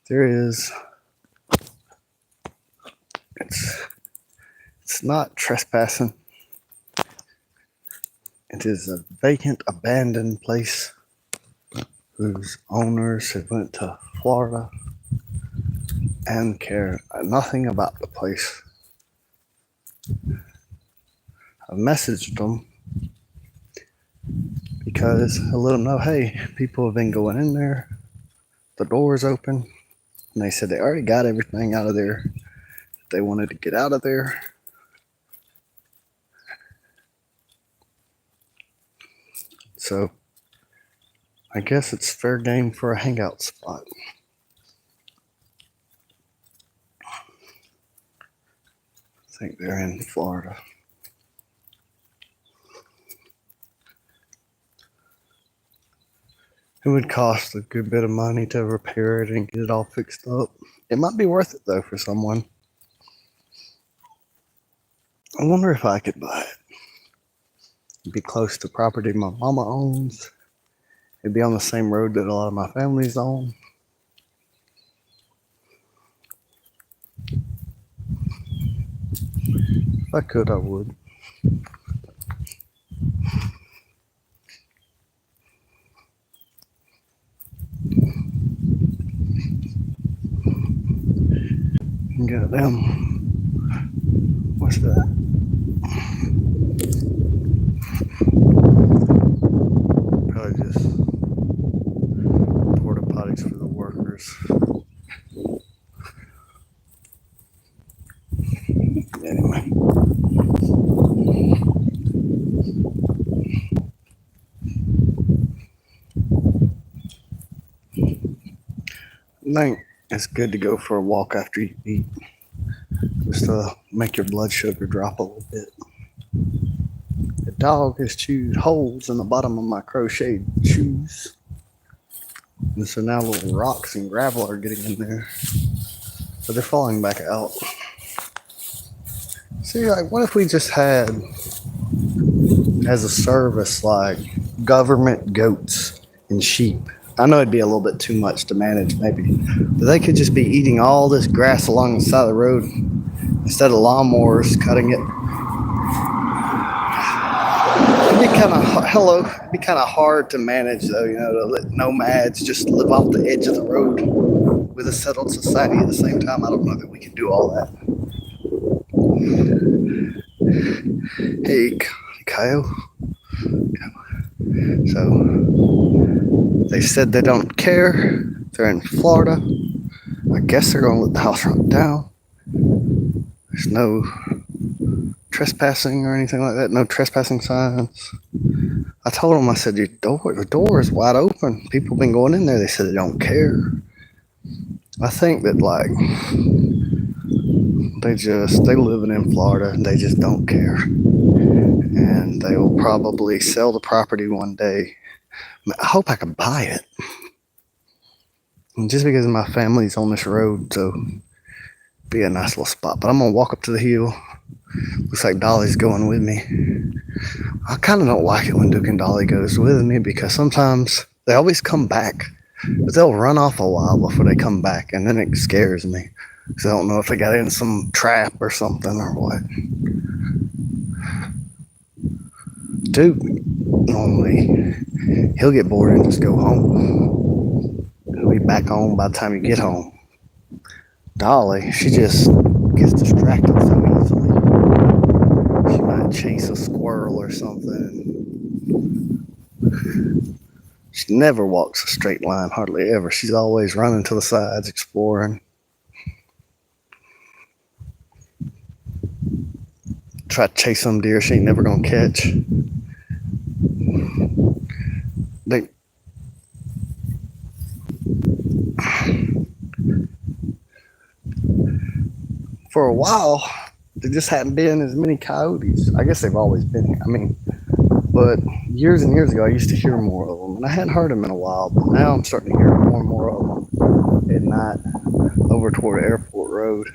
there is. It's not trespassing. It is a vacant, abandoned place whose owners have went to Florida and care nothing about the place. I messaged them because I let them know, hey, people have been going in there. The door's open. And they said they already got everything out of there. They wanted to get out of there. So I guess it's fair game for a hangout spot. I think they're in Florida. It would cost a good bit of money to repair it and get it all fixed up. It might be worth it though for someone. I wonder if I could buy it. It'd be close to property my mama owns. It'd be on the same road that a lot of my family's on. If I could, I would. Goddamn. What's that? Probably just porta potties for the workers. Anyway. I think it's good to go for a walk after you eat. Just to make your blood sugar drop a little bit. The dog has chewed holes in the bottom of my crocheted shoes. And so now little rocks and gravel are getting in there. But they're falling back out. See, like, what if we just had, as a service, like, government goats and sheep? I know it'd be a little bit too much to manage, maybe. But they could just be eating all this grass along the side of the road instead of lawnmowers cutting it. It'd be kind of hard to manage, though, to let nomads just live off the edge of the road with a settled society at the same time. I don't know that we can do all that. Hey, Kyle. So they said they don't care. They're in Florida. I guess they're going to let the house run down. There's no trespassing or anything like that. No trespassing signs. I told them, I said, the door is wide open. People have been going in there. They said they don't care. I think that, like, they living in Florida and they just don't care. And they will probably sell the property one day. I hope I can buy it. And just because my family's on this road, so be a nice little spot. But I'm gonna walk up to the hill. Looks like Dolly's going with me. I kind of don't like it when Duke and Dolly goes with me because sometimes they always come back, but they'll run off a while before they come back, and then it scares me because I don't know if they got in some trap or something or what. Duke, normally, he'll get bored and just go home. He'll be back home by the time you get home. Dolly, she just gets distracted so easily. She might chase a squirrel or something. She never walks a straight line, hardly ever. She's always running to the sides, exploring. Try to chase some deer she ain't never gonna catch. For a while, there just hadn't been as many coyotes. I guess they've always been here. But years and years ago, I used to hear more of them, and I hadn't heard them in a while. But now I'm starting to hear more and more of them at night over toward Airport Road.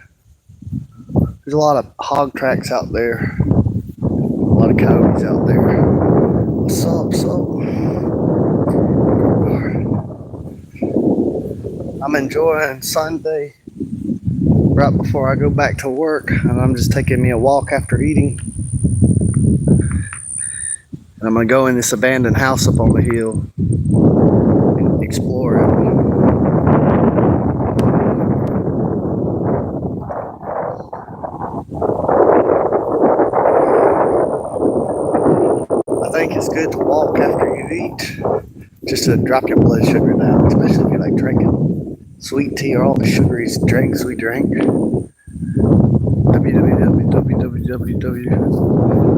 There's a lot of hog tracks out there, a lot of coyotes out there. What's up, I'm enjoying Sunday right before I go back to work, and I'm just taking me a walk after eating. And I'm gonna go in this abandoned house up on the hill and explore it. I think it's good to walk after you eat, just to drop your blood sugar down, especially if you like drinking sweet tea or all the sugary drinks we drink. www.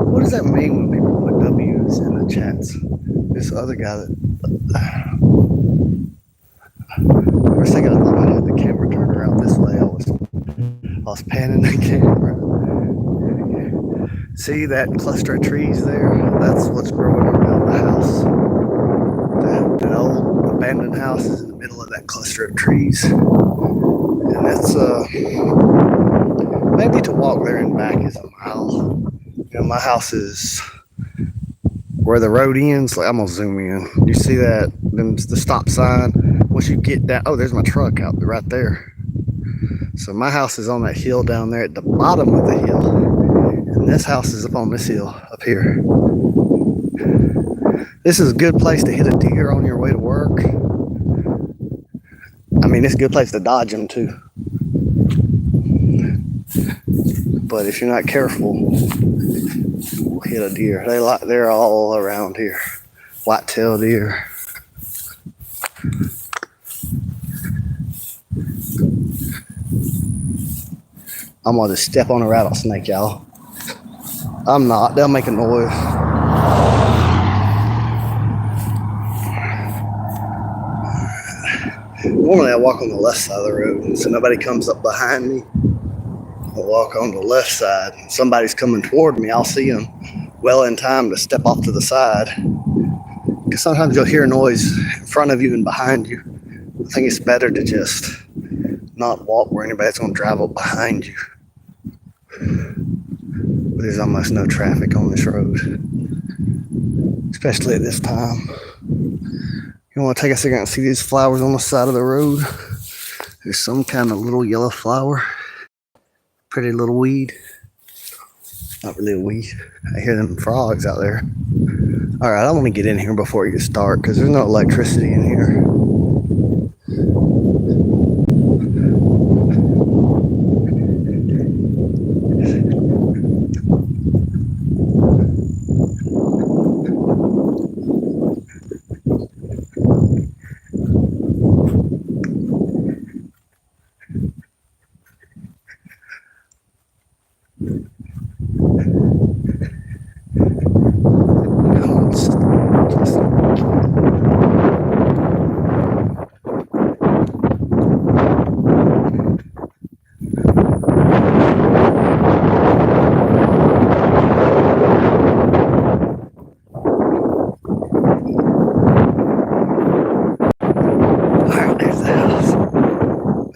What does that mean when people put W's in the chats? This other guy that. For a second, I thought I had the camera turned around this way. I was panning the camera. See that cluster of trees there? That's what's growing around the house. That old abandoned house is in the middle of that cluster of trees. And that's maybe to walk there and back is a mile. You know, my house is where the road ends. Like, I'm gonna zoom in. You see that? Then the stop sign. Once you get down, oh, there's my truck out right there. So my house is on that hill down there at the bottom of the hill, and this house is up on this hill up here. This is a good place to hit a deer on your way to work. I mean, it's a good place to dodge them too. But if you're not careful, you'll hit a deer. They're all around here. White-tailed deer. I'm gonna just step on a rattlesnake, y'all. I'm not. They'll make a noise. Normally I walk on the left side of the road, so nobody comes up behind me. I'll walk on the left side. Somebody's coming toward me, I'll see them well in time to step off to the side. Because sometimes you'll hear a noise in front of you and behind you. I think it's better to just not walk where anybody's going to drive up behind you. There's almost no traffic on this road, especially at this time. You want to take a second and see these flowers on the side of the road? There's some kind of little yellow flower. Pretty little weed. Not really a weed. I hear them frogs out there. All right, I want to get in here before you start because there's no electricity in here.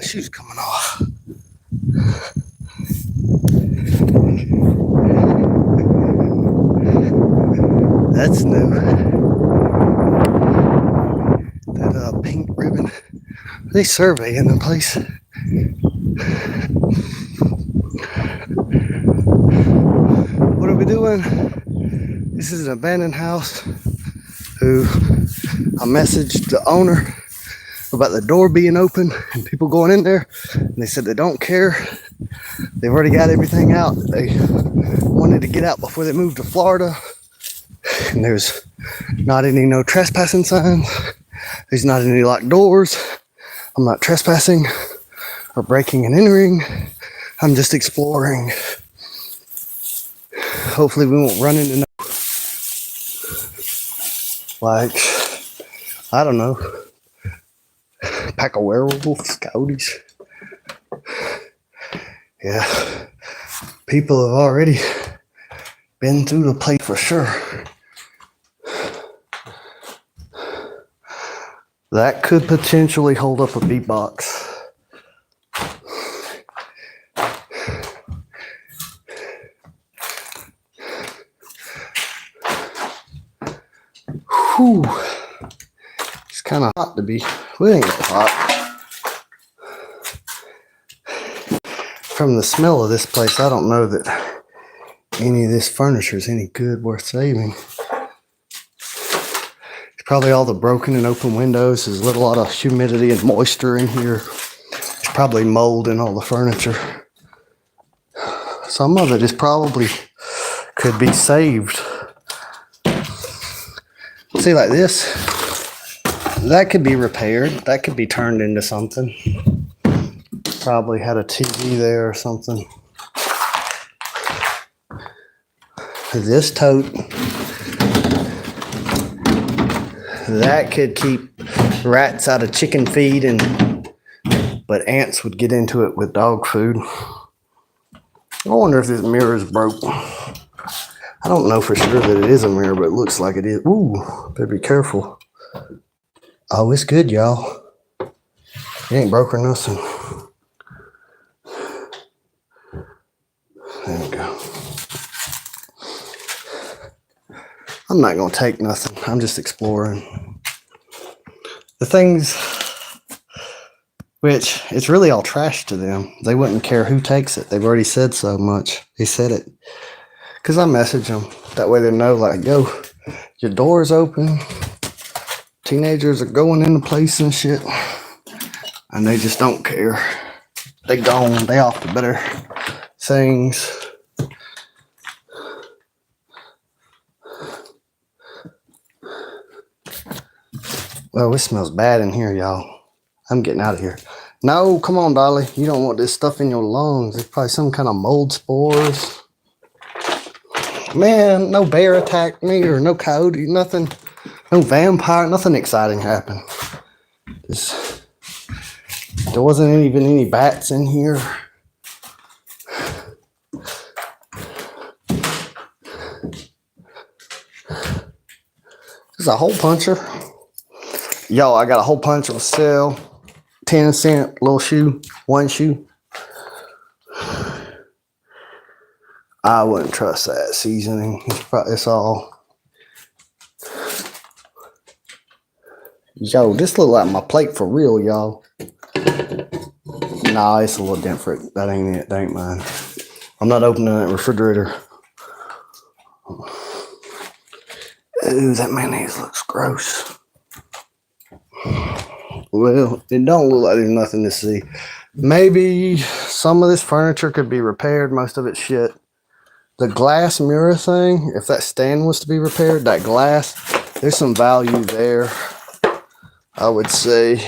Shoes coming off. That's new. That pink ribbon. Are they surveying the place? What are we doing? This is an abandoned house who I messaged the owner about the door being open and people going in there, and they said they don't care. They've already got everything out. They wanted to get out before they moved to Florida, and there's not any no trespassing signs. There's not any locked doors. I'm not trespassing or breaking and entering. I'm just exploring. Hopefully we won't run into no, like, I don't know, pack of werewolves, coyotes. Yeah, people have already been through the place for sure. That could potentially hold up a beatbox. Whew. It's kind of hot to be. Well, it ain't that hot. from the smell of this place, I don't know that any of this furniture is any good, worth saving. It's probably all the broken and open windows. There's a lot of humidity and moisture in here. There's probably mold in all the furniture. Some of it is probably could be saved. See, like this, that could be repaired. That could be turned into something. Probably had a TV there or something. This tote, that could keep rats out of chicken feed, but ants would get into it with dog food. I wonder if this mirror is broke. I don't know for sure that it is a mirror, but it looks like it is. Ooh, better be careful. Oh, it's good, y'all. It ain't broke or nothing. There we go. I'm not going to take nothing. I'm just exploring. The things, which it's really all trash to them. They wouldn't care who takes it. They've already said so much. He said it. Because I message them. That way they know, like, yo, your door's open. Teenagers are going into place and shit. And they just don't care. They gone. They off to better things. Well, it smells bad in here, y'all. I'm getting out of here. No, come on, Dolly. You don't want this stuff in your lungs. It's probably some kind of mold spores. Man, no bear attacked me or no coyote, nothing. No vampire, nothing exciting happened. There wasn't even any bats in here. There's a hole puncher. Yo, I got a hole puncher for sale. 10-cent little shoe, one shoe. I wouldn't trust that seasoning. It's all. Yo, this look like my plate for real, y'all. Nah, it's a little different. That ain't it. That ain't mine. I'm not opening that refrigerator. Ooh, that mayonnaise looks gross. Well, it don't look like there's nothing to see. Maybe some of this furniture could be repaired. Most of it's shit. The glass mirror thing, if that stand was to be repaired, that glass, there's some value there, I would say.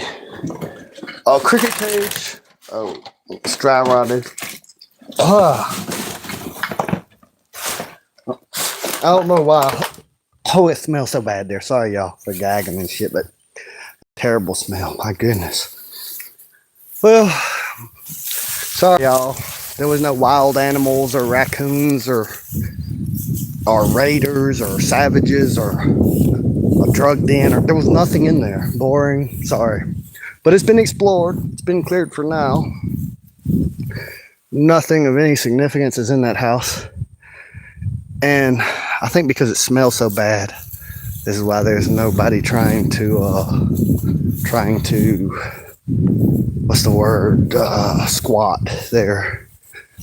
Oh, cricket cage. Oh, it's dry rotted. I don't know why. Oh, it smells so bad there. Sorry, y'all, for gagging and shit, but terrible smell. My goodness. Well, sorry, y'all. There was no wild animals or raccoons or raiders or savages or a drug den. Or there was nothing in there. Boring. Sorry. But it's been explored. It's been cleared for now. Nothing of any significance is in that house. And I think because it smells so bad, this is why there's nobody trying to what's the word, squat there.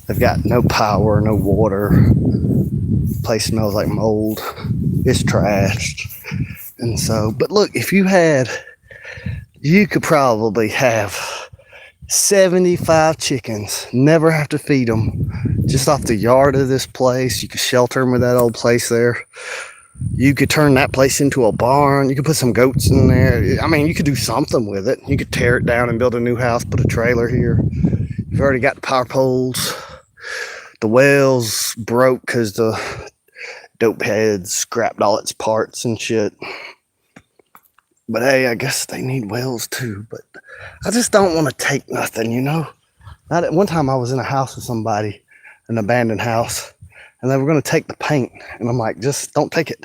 They've got no power, no water. The place smells like mold. It's trashed. And so, but look, if you could probably have 75 chickens, never have to feed them, just off the yard of this place. You could shelter them with that old place there. You could turn that place into a barn. You could put some goats in there. I mean, you could do something with it. You could tear it down and build a new house, put a trailer here. You've already got the power poles. The well's broke because the dope heads scrapped all its parts and shit. But hey, I guess they need wells too. But I just don't want to take nothing, you know? One time I was in a house with somebody, an abandoned house, and they were going to take the paint. And I'm like, just don't take it.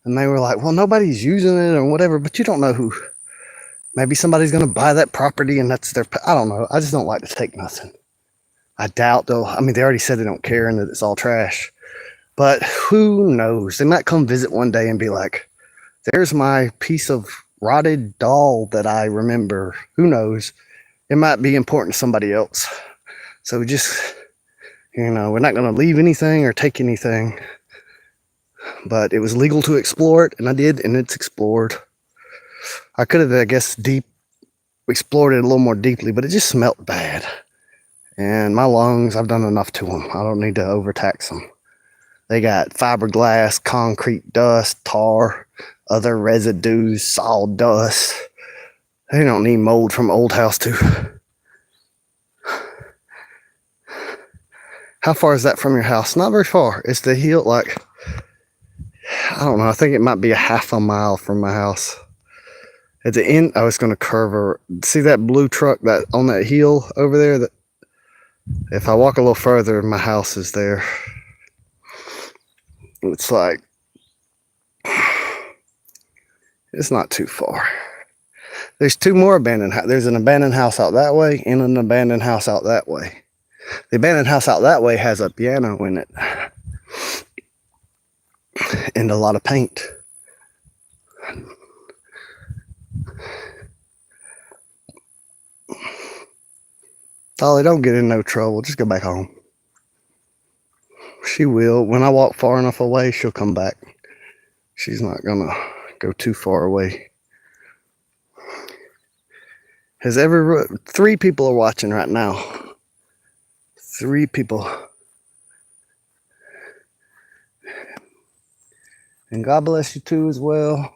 And they were like, well, nobody's using it or whatever, but you don't know who. Maybe somebody's going to buy that property and that's their, I don't know. I just don't like to take nothing. I doubt they'll, I mean, they already said they don't care and that it's all trash. But who knows? They might come visit one day and be like, there's my piece of rotted doll that I remember. Who knows? It might be important to somebody else. So we just, we're not going to leave anything or take anything. But it was legal to explore it, and I did, and it's explored. I could have, I guess, explored it a little more deeply, but it just smelled bad. And my lungs, I've done enough to them. I don't need to overtax them. They got fiberglass, concrete dust, tar, other residues, sawdust. They don't need mold from old house too. How far is that from your house? Not very far. It's the hill, like, I don't know. I think it might be a half a mile from my house. At the end, I was going to curve over. See that blue truck that on that hill over there? That if I walk a little further, my house is there. It's like, it's not too far. There's two more abandoned houses. There's an abandoned house out that way and an abandoned house out that way. The abandoned house out that way has a piano in it and a lot of paint. Dolly, don't get in no trouble. Just go back home. She will. When I walk far enough away, she'll come back. She's not going to go too far away. Three people are watching right now. 3 people. And God bless you too as well.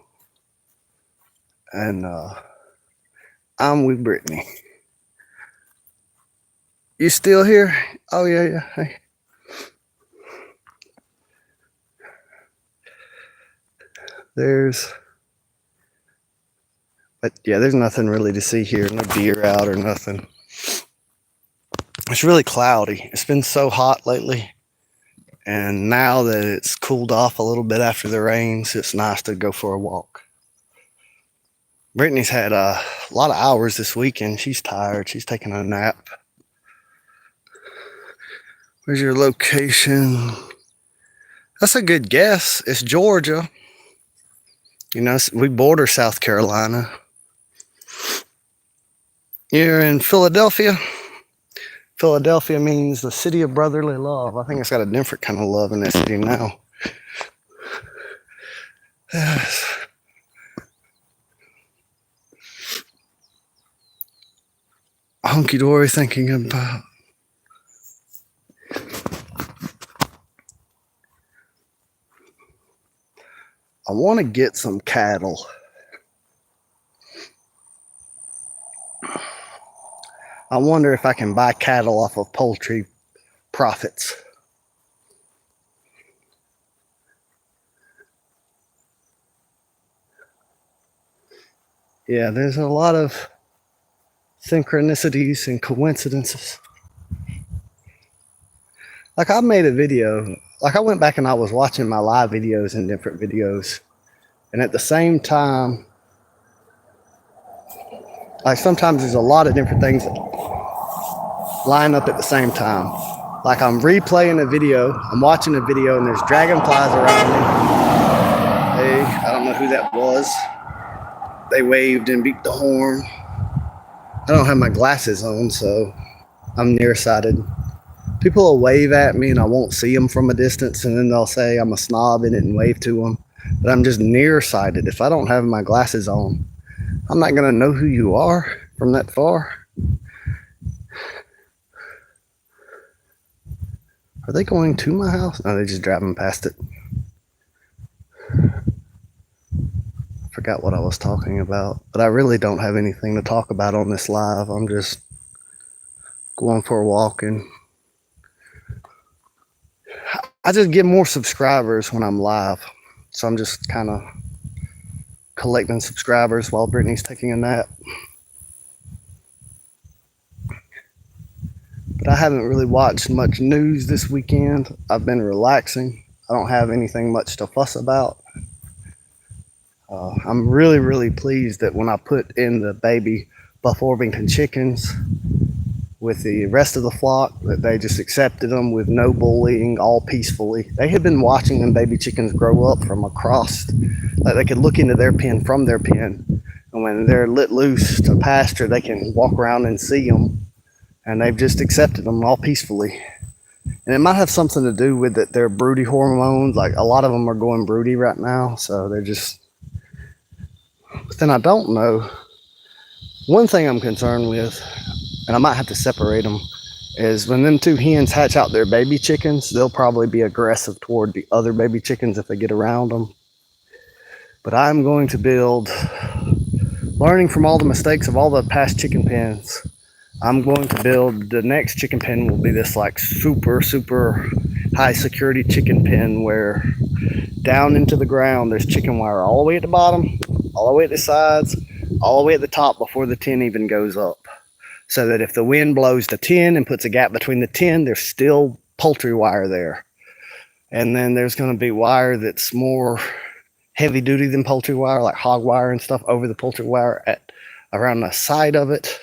And I'm with Brittany. You still here? Oh, yeah. Hey. There's nothing really to see here. No deer out or nothing. It's really cloudy. It's been so hot lately. And now that it's cooled off a little bit after the rains, it's nice to go for a walk. Brittany's had a lot of hours this weekend. She's tired. She's taking a nap. Where's your location? That's a good guess. It's Georgia. We border South Carolina. You're in Philadelphia. Philadelphia means the city of brotherly love. I think it's got a different kind of love in that city now. Hunky dory thinking about. I want to get some cattle. I wonder if I can buy cattle off of poultry profits. Yeah, there's a lot of synchronicities and coincidences. Like I made a video, like I went back and I was watching my live videos and different videos. And at the same time, like sometimes there's a lot of different things that line up at the same time. Like I'm replaying a video, I'm watching a video and there's dragonflies around me. Hey, I don't know who that was. They waved and beat the horn. I don't have my glasses on, so I'm nearsighted. People will wave at me and I won't see them from a distance, and then they'll say I'm a snob and didn't wave to them. But I'm just nearsighted. If I don't have my glasses on, I'm not going to know who you are from that far. Are they going to my house? No, they're just driving past it. I forgot what I was talking about, but I really don't have anything to talk about on this live. I'm just going for a walk, and I just get more subscribers when I'm live. So I'm just kind of collecting subscribers while Brittany's taking a nap. But I haven't really watched much news this weekend. I've been relaxing. I don't have anything much to fuss about. I'm really, really pleased that when I put in the baby Buff Orpington chickens with the rest of the flock, that they just accepted them with no bullying, all peacefully. They had been watching them baby chickens grow up from across, like they could look into their pen from their pen. And when they're let loose to pasture, they can walk around and see them. and they've just accepted them all peacefully. And it might have something to do with that their broody hormones, like a lot of them are going broody right now, so they're just. But then I don't know. One thing I'm concerned with, and I might have to separate them, is when them two hens hatch out their baby chickens, they'll probably be aggressive toward the other baby chickens if they get around them. But I'm going to build, learning from all the mistakes of all the past chicken pens, I'm going to build, the next chicken pen will be this like super high security chicken pen where down into the ground there's chicken wire all the way at the bottom, all the way at the sides, all the way at the top before the tin even goes up. So that if the wind blows the tin and puts a gap between the tin, there's still poultry wire there. And then there's going to be wire that's more heavy duty than poultry wire, like hog wire and stuff over the poultry wire at around the side of it.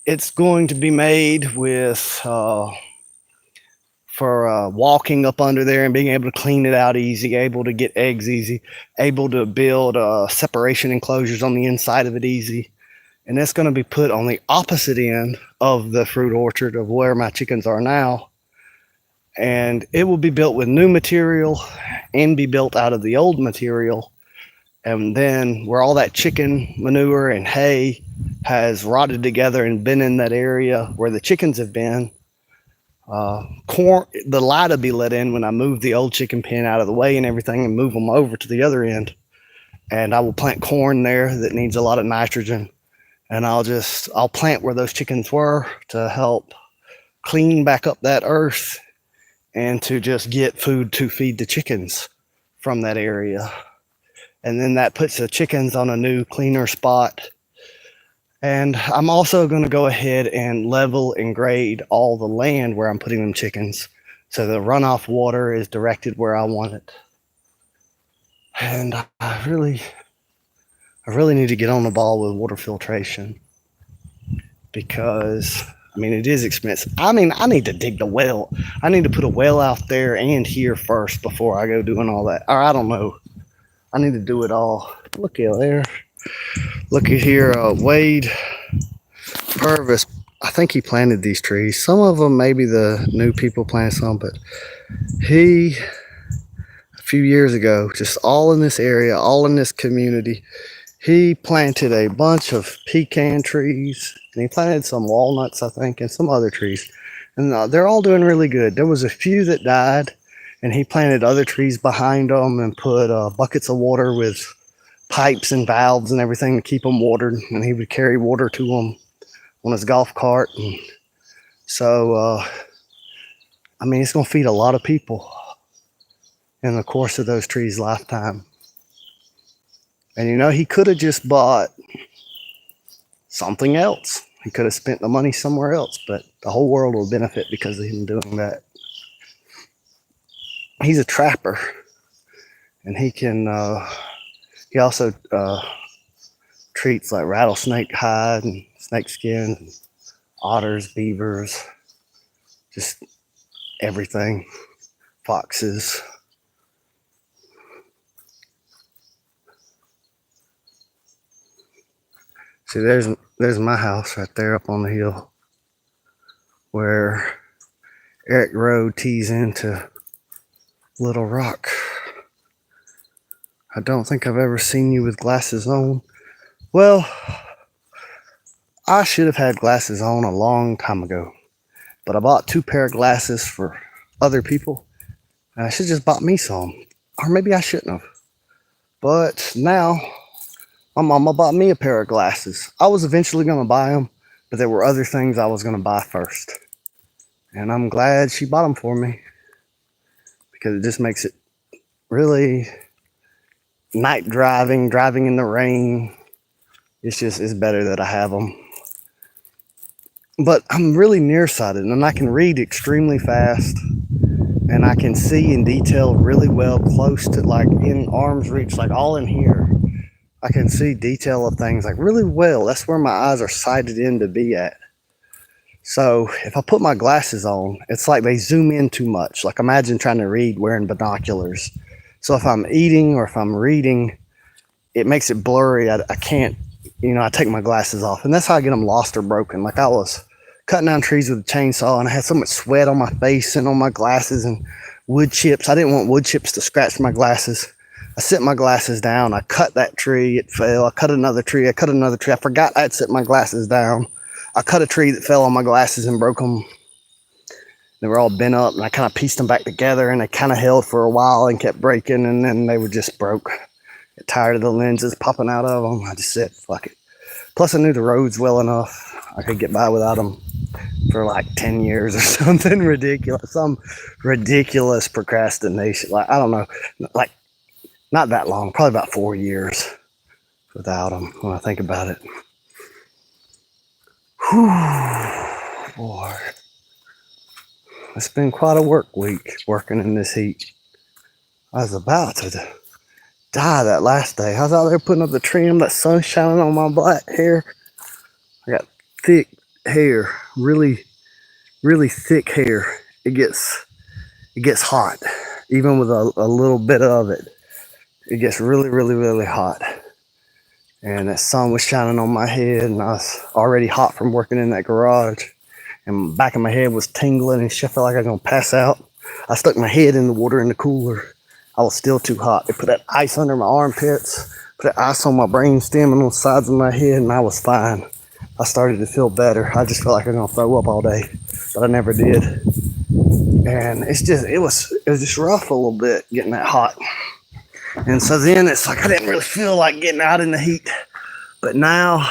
It's going to be made with for walking up under there and being able to clean it out easy, able to get eggs easy, able to build separation enclosures on the inside of it easy. And it's going to be put on the opposite end of the fruit orchard of where my chickens are now. And it will be built with new material and be built out of the old material. And then where all that chicken manure and hay has rotted together and been in that area where the chickens have been, corn, the light will be let in when I move the old chicken pen out of the way and everything and move them over to the other end. And I will plant corn there that needs a lot of nitrogen. And I'll plant where those chickens were to help clean back up that earth and to just get food to feed the chickens from that area. And then that puts the chickens on a new, cleaner spot. And I'm also going to go ahead and level and grade all the land where I'm putting them chickens, so the runoff water is directed where I want it. And I really need to get on the ball with water filtration, because I mean, it is expensive. I mean, I need to dig the well. I need to put a well out there and here first before I go doing all that. Or I don't know. I need to do it all. Look at there. Look at here. Wade Purvis. I think he planted these trees. Some of them, maybe the new people planted some, but he, a few years ago, just all in this area, all in this community, he planted a bunch of pecan trees, and he planted some walnuts, I think, and some other trees. And they're all doing really good. There was a few that died, and he planted other trees behind them and put buckets of water with pipes and valves and everything to keep them watered. And he would carry water to them on his golf cart. And so, I mean, it's going to feed a lot of people in the course of those trees' lifetime. And you know, he could have just bought something else. He could have spent the money somewhere else, but the whole world will benefit because of him doing that. He's a trapper, and he can, he also treats like rattlesnake hide and snake skin, and otters, beavers, just everything, foxes. See, there's my house right there up on the hill where Eric Road tees into Little Rock. I don't think I've ever seen you with glasses on. Well, I should have had glasses on a long time ago, but I bought 2 pair of glasses for other people, and I should have just bought me some, or maybe I shouldn't have. But now my mama bought me a pair of glasses. I was eventually going to buy them, but there were other things I was going to buy first. And I'm glad she bought them for me, because it just makes it really night driving in the rain. It's better that I have them. But I'm really nearsighted, and I can read extremely fast, and I can see in detail really well, close to like in arm's reach, like all in here. I can see detail of things like really well. That's where my eyes are sighted in to be at. So if I put my glasses on, it's like they zoom in too much. Like imagine trying to read wearing binoculars. So if I'm eating or if I'm reading, it makes it blurry. I can't, I take my glasses off, and that's how I get them lost or broken. Like I was cutting down trees with a chainsaw, and I had so much sweat on my face and on my glasses and wood chips. I didn't want wood chips to scratch my glasses. I set my glasses down. I cut that tree. It fell. I cut another tree. I cut another tree. I forgot I had set my glasses down. I cut a tree that fell on my glasses and broke them. They were all bent up, and I kind of pieced them back together, and they kind of held for a while and kept breaking, and then they were just broke. Got tired of the lenses popping out of them. I just said, fuck it. Plus, I knew the roads well enough. I could get by without them for like 10 years or something ridiculous. Some ridiculous procrastination. Like, I don't know. Like, not that long. Probably about 4 years without them when I think about it. Whew, boy. It's been quite a work week working in this heat. I was about to die that last day. I was out there putting up the trim, that sun shining on my black hair. I got thick hair, really, really thick hair. It gets hot, even with a little bit of it. It gets really, really, really hot. And that sun was shining on my head, and I was already hot from working in that garage. And the back of my head was tingling and shit. I felt like I was gonna pass out. I stuck my head in the water in the cooler. I was still too hot. They put that ice under my armpits, put that ice on my brain stem and on the sides of my head, and I was fine. I started to feel better. I just felt like I was gonna throw up all day, but I never did. And it was just rough a little bit getting that hot. And so then it's like I didn't really feel like getting out in the heat. But now,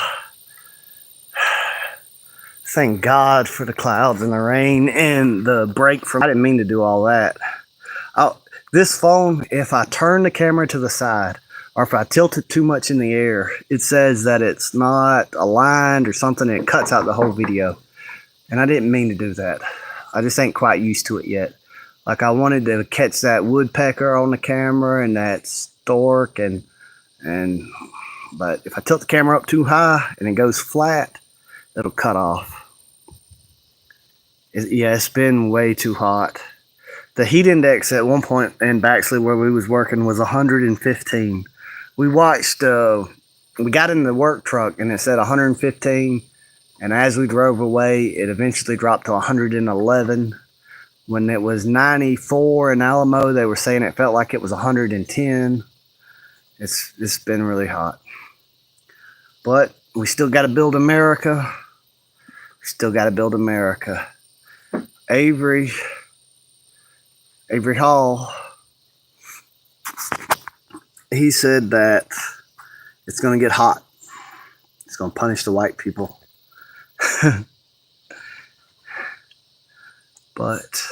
thank God for the clouds and the rain and the break from. I didn't mean to do all that. This phone, if I turn the camera to the side or if I tilt it too much in the air, it says that it's not aligned or something, and it cuts out the whole video. And I didn't mean to do that. I just ain't quite used to it yet. Like, I wanted to catch that woodpecker on the camera and that stork, but if I tilt the camera up too high and it goes flat, it'll cut off. It's been way too hot. The heat index at one point in Baxley where we was working was 115. We got in the work truck and it said 115. And as we drove away, it eventually dropped to 111. When it was 94 in Alamo, they were saying it felt like it was 110. It's been really hot. But we still got to build America. We still got to build America. Avery Hall, he said that it's going to get hot. It's going to punish the white people. But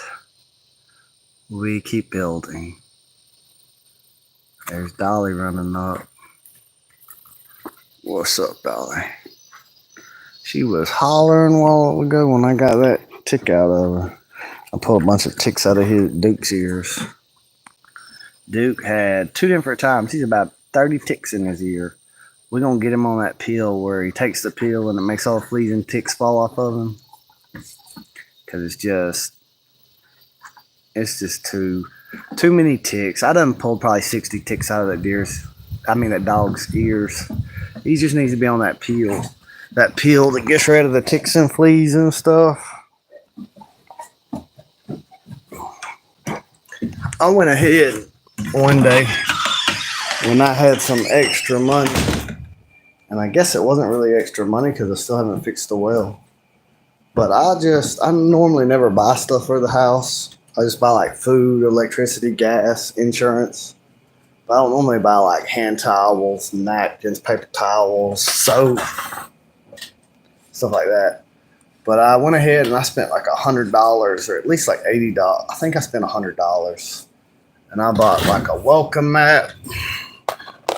we keep building. There's Dolly running up. What's up, Dolly? She was hollering a while ago when I got that tick out of her. I pulled a bunch of ticks out of Duke's ears. Duke had 2 different times. He's about 30 ticks in his ear. We're going to get him on that peel where he takes the peel and it makes all the fleas and ticks fall off of him. Because it's just too many ticks. I done pulled probably 60 ticks out of that dog's ears. He just needs to be on that peel. That peel that gets rid of the ticks and fleas and stuff. I went ahead one day when I had some extra money, and I guess it wasn't really extra money because I still haven't fixed the well. But I normally never buy stuff for the house. I just buy like food, electricity, gas, insurance. But I don't normally buy like hand towels, napkins, paper towels, soap, stuff like that. But I went ahead and I spent like $100 or at least like $80. I think I spent $100. And I bought like a welcome mat,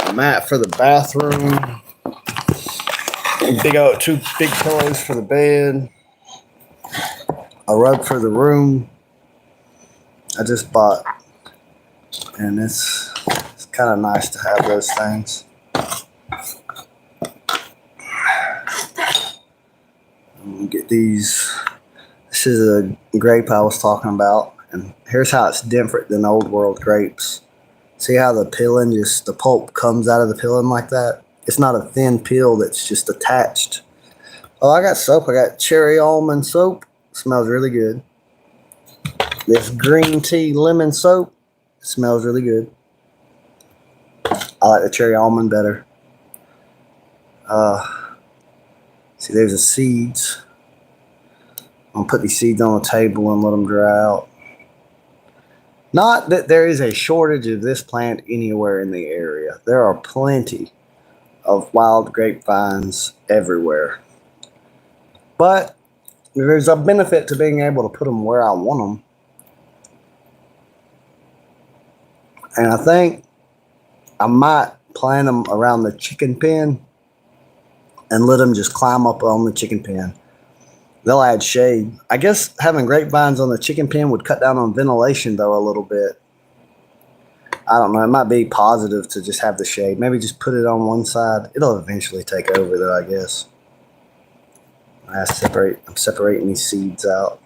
a mat for the bathroom, 2 big pillows for the bed, a rug for the room. I just bought, and it's kind of nice to have those things. I'm gonna get these. This is a grape I was talking about. And here's how it's different than old world grapes. See how the peeling, the pulp comes out of the peeling like that? It's not a thin peel that's just attached Oh, I got soap. I got cherry almond soap. Smells really good. This green tea lemon soap. Smells really good. I like the cherry almond better. See, there's the seeds. I'm gonna put these seeds on the table and let them dry out. Not that there is a shortage of this plant anywhere in the area. There are plenty of wild grapevines everywhere. But there's a benefit to being able to put them where I want them. And I think I might plant them around the chicken pen and let them just climb up on the chicken pen. They'll add shade. I guess having grapevines on the chicken pen would cut down on ventilation, though, a little bit. I don't know. It might be positive to just have the shade. Maybe just put it on one side. It'll eventually take over, though, I guess. I'm separating these seeds out.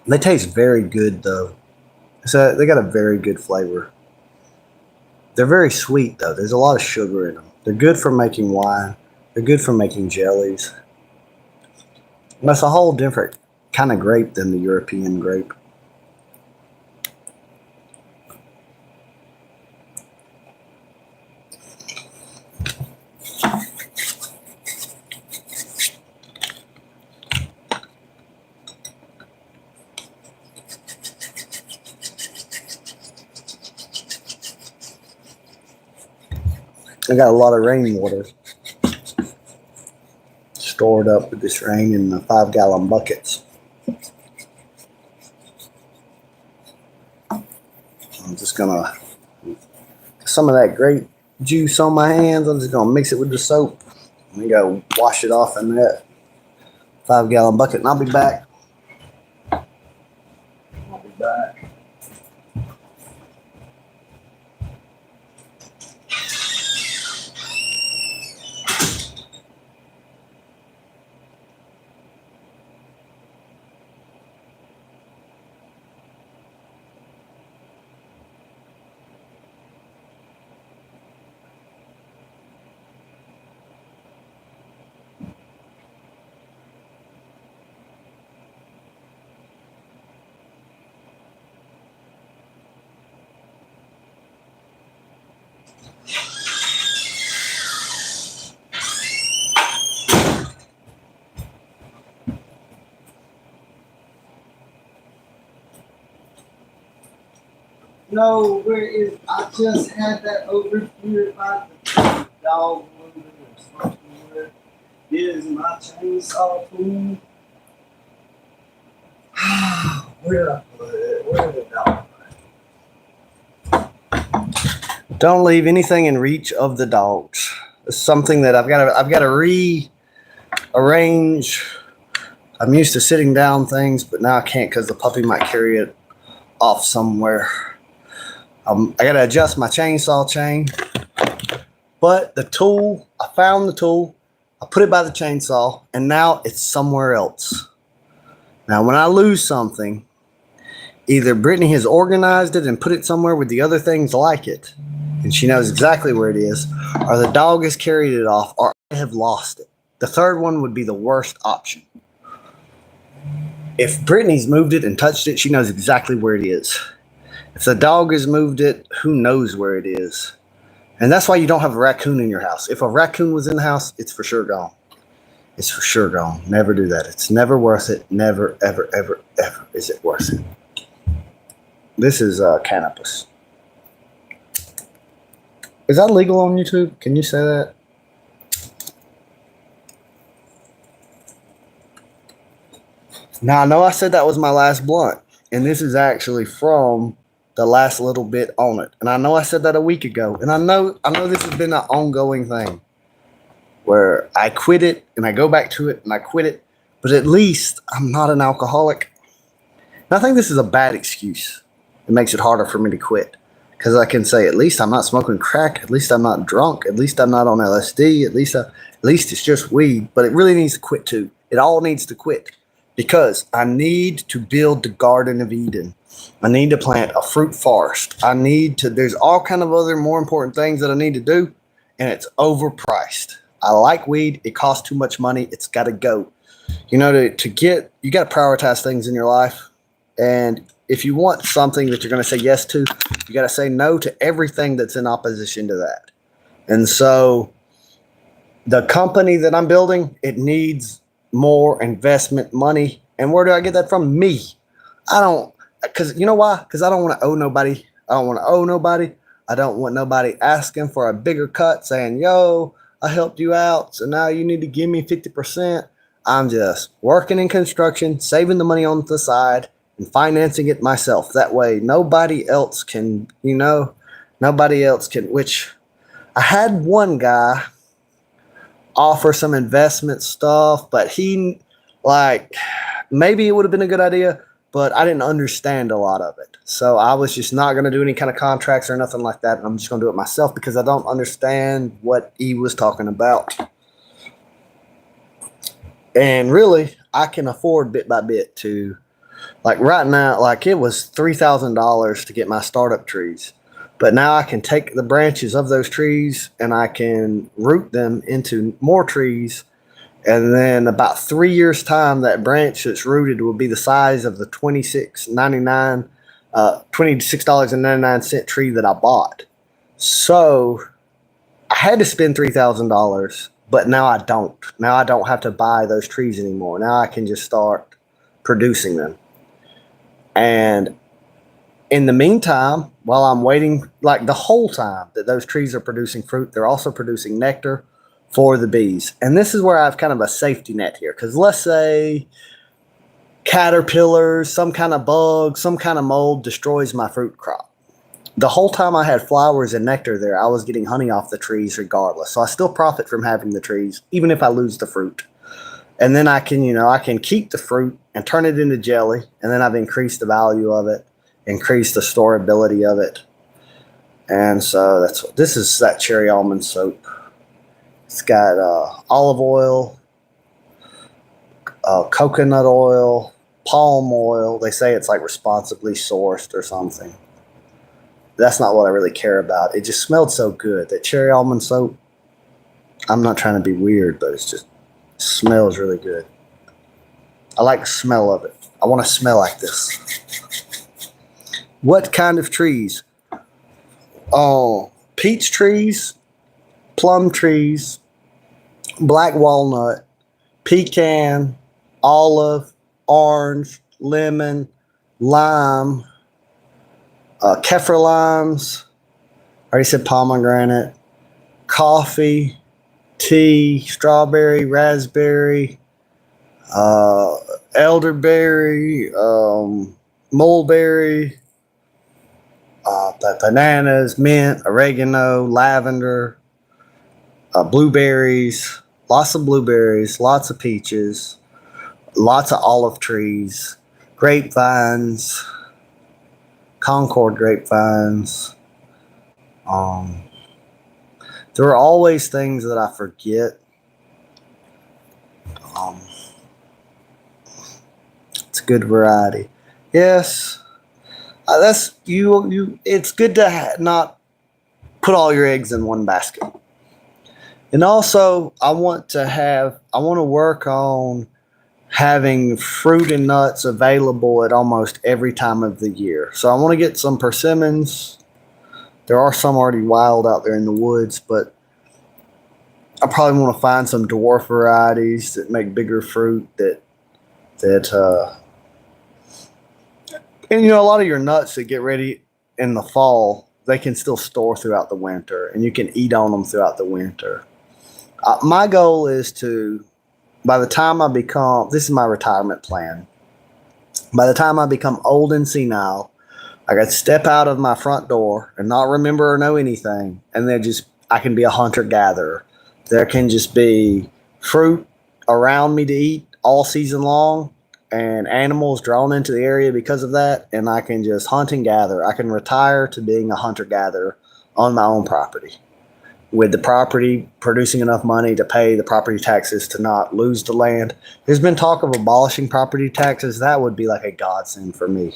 They taste very good, though. So they got a very good flavor. They're very sweet, though. There's a lot of sugar in them. They're good for making wine. They're good for making jellies. And that's a whole different kind of grape than the European grape. I got a lot of rainwater stored up with this rain in the 5-gallon buckets. I'm just gonna some of that grape juice on my hands. I'm just gonna mix it with the soap and go wash it off in that 5-gallon bucket, and I'll be back. No, where is? I just had that over here by the dog moving or something. Where is my chainsaw tool? Where did I put it? Where did the dog? Don't leave anything in reach of the dogs. It's something that I've got to rearrange. I'm used to sitting down things, but now I can't because the puppy might carry it off somewhere. I got to adjust my chainsaw chain, but the tool, I found the tool, I put it by the chainsaw, and now it's somewhere else. Now, when I lose something, either Brittany has organized it and put it somewhere with the other things like it, and she knows exactly where it is, or the dog has carried it off, or I have lost it. The third one would be the worst option. If Brittany's moved it and touched it, she knows exactly where it is. If the dog has moved it, who knows where it is? And that's why you don't have a raccoon in your house. If a raccoon was in the house, it's for sure gone. It's for sure gone. Never do that. It's never worth it. Never, ever, ever, ever is it worth it. This is cannabis. Is that legal on YouTube? Can you say that? Now, I know I said that was my last blunt, and this is actually from the last little bit on it. And I know I said that a week ago, and I know this has been an ongoing thing where I quit it and I go back to it and I quit it, but at least I'm not an alcoholic. And I think this is a bad excuse. It makes it harder for me to quit because I can say, at least I'm not smoking crack, at least I'm not drunk, at least I'm not on LSD, at least it's just weed, but it really needs to quit too. It all needs to quit because I need to build the Garden of Eden. I need to plant a fruit forest. There's all kind of other more important things that I need to do, and it's overpriced. I like weed. It costs too much money. It's got to go. You know, you got to prioritize things in your life. And if you want something that you're going to say yes to, you got to say no to everything that's in opposition to that. And so the company that I'm building, it needs more investment money. And where do I get that from? Me. Because you know why? Because I don't want to owe nobody. I don't want to owe nobody. I don't want nobody asking for a bigger cut saying, yo, I helped you out, so now you need to give me 50%. I'm just working in construction, saving the money on the side, and financing it myself. That way, nobody else can, which I had one guy offer some investment stuff, but maybe it would have been a good idea, but I didn't understand a lot of it. So I was just not going to do any kind of contracts or nothing like that. I'm just going to do it myself because I don't understand what he was talking about. And really, I can afford bit by bit to, right now, it was $3,000 to get my startup trees. But now I can take the branches of those trees and I can root them into more trees. And then about 3 years' time, that branch that's rooted will be the size of the $26.99 tree that I bought. So I had to spend $3,000, but now I don't. Now I don't have to buy those trees anymore. Now I can just start producing them. And in the meantime, while I'm waiting, the whole time that those trees are producing fruit, they're also producing nectar for the bees. And this is where I have kind of a safety net here. Because let's say caterpillars, some kind of bug, some kind of mold destroys my fruit crop. The whole time I had flowers and nectar there, I was getting honey off the trees regardless. So I still profit from having the trees, even if I lose the fruit. And then I can keep the fruit and turn it into jelly. And then I've increased the value of it, increased the storability of it. And so this is that cherry almond soap. It's got olive oil, coconut oil, palm oil. They say it's responsibly sourced or something. That's not what I really care about. It just smelled so good. That cherry almond soap, I'm not trying to be weird, but it smells really good. I like the smell of it. I want to smell like this. What kind of trees? Oh, peach trees, plum trees, black walnut, pecan, olive, orange, lemon, lime, Kaffir limes, I already said pomegranate, coffee, tea, strawberry, raspberry, elderberry, mulberry, bananas, mint, oregano, lavender, blueberries, lots of peaches, lots of olive trees, grapevines, Concord grapevines. There are always things that I forget. It's a good variety. Yes, that's you. It's good to not put all your eggs in one basket. And also, I want to work on having fruit and nuts available at almost every time of the year. So I want to get some persimmons. There are some already wild out there in the woods, but I probably want to find some dwarf varieties that make bigger fruit and a lot of your nuts that get ready in the fall, they can still store throughout the winter and you can eat on them throughout the winter. My goal is to, by the time this is my retirement plan. By the time I become old and senile, I got to step out of my front door and not remember or know anything. And I can be a hunter-gatherer. There can just be fruit around me to eat all season long and animals drawn into the area because of that. And I can just hunt and gather. I can retire to being a hunter-gatherer on my own property. with the property producing enough money to pay the property taxes to not lose the land. There's been talk of abolishing property taxes. That would be like a godsend for me.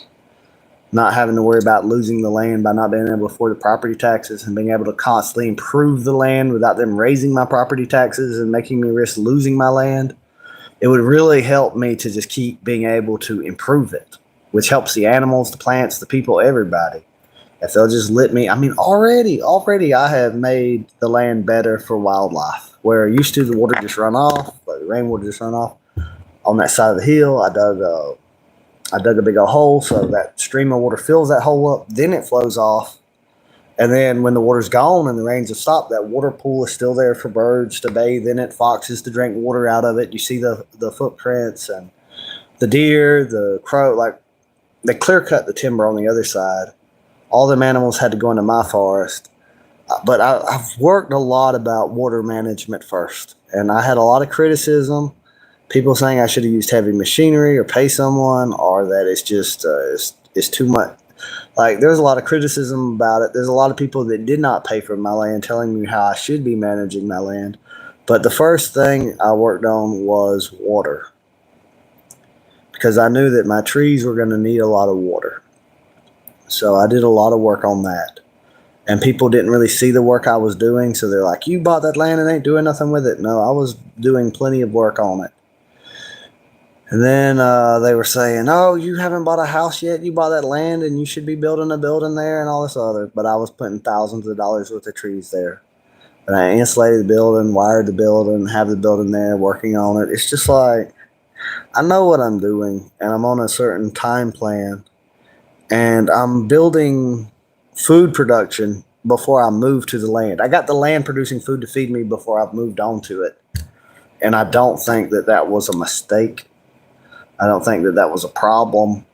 Not having to worry about losing the land by not being able to afford the property taxes and being able to constantly improve the land without them raising my property taxes and making me risk losing my land. It would really help me to just keep being able to improve it, which helps the animals, the plants, the people, everybody. If they'll just let me, I mean, already I have made the land better for wildlife. Where used to the water just run off, like the rainwater just run off. On that side of the hill, I dug a big old hole so that stream of water fills that hole up. Then it flows off, and then when the water's gone and the rains have stopped, that water pool is still there for birds to bathe in it, foxes to drink water out of it. You see the footprints and the deer, the crow. Like they clear cut the timber on the other side. All them animals had to go into my forest. But I've worked a lot about water management first, and I had a lot of criticism. People saying I should have used heavy machinery or pay someone, or that it's just it's too much. Like there's a lot of criticism about it. There's a lot of people that did not pay for my land, telling me how I should be managing my land. But the first thing I worked on was water, because I knew that my trees were going to need a lot of water. So I did a lot of work on that. And people didn't really see the work I was doing, so they're like, "You bought that land and ain't doing nothing with it." No, I was doing plenty of work on it. And then they were saying, "Oh, you haven't bought a house yet. You bought that land and you should be building a building there and all this other." But I was putting thousands of dollars worth of trees there. And I insulated the building, wired the building, have the building there, working on it. It's just like, I know what I'm doing, and I'm on a certain time plan. And I'm building food production before I move to the land. I got the land producing food to feed me before I've moved on to it. And I don't think that that was a mistake. I don't think that that was a problem.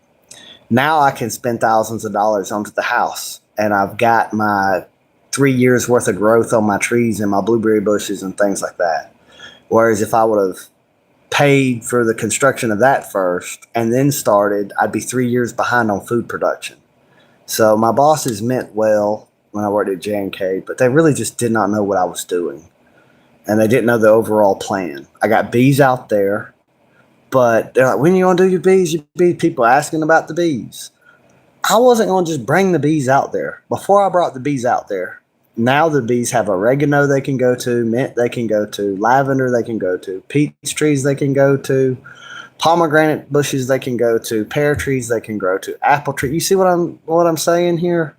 Now I can spend thousands of dollars onto the house, and I've got my 3 years worth of growth on my trees and my blueberry bushes and things like that. Whereas if I would have paid for the construction of that first and then started, I'd be 3 years behind on food production. So my bosses meant well when I worked at J&K, but they really just did not know what I was doing. And they didn't know the overall plan. I got bees out there, but they're like, "When you going to do your bees?" Your bees, people asking about the bees. I wasn't going to just bring the bees out there. Before I brought the bees out there, now the bees have oregano they can go to, mint they can go to, lavender they can go to, peach trees they can go to, pomegranate bushes they can go to, pear trees they can grow to, apple tree. You see what I'm saying here?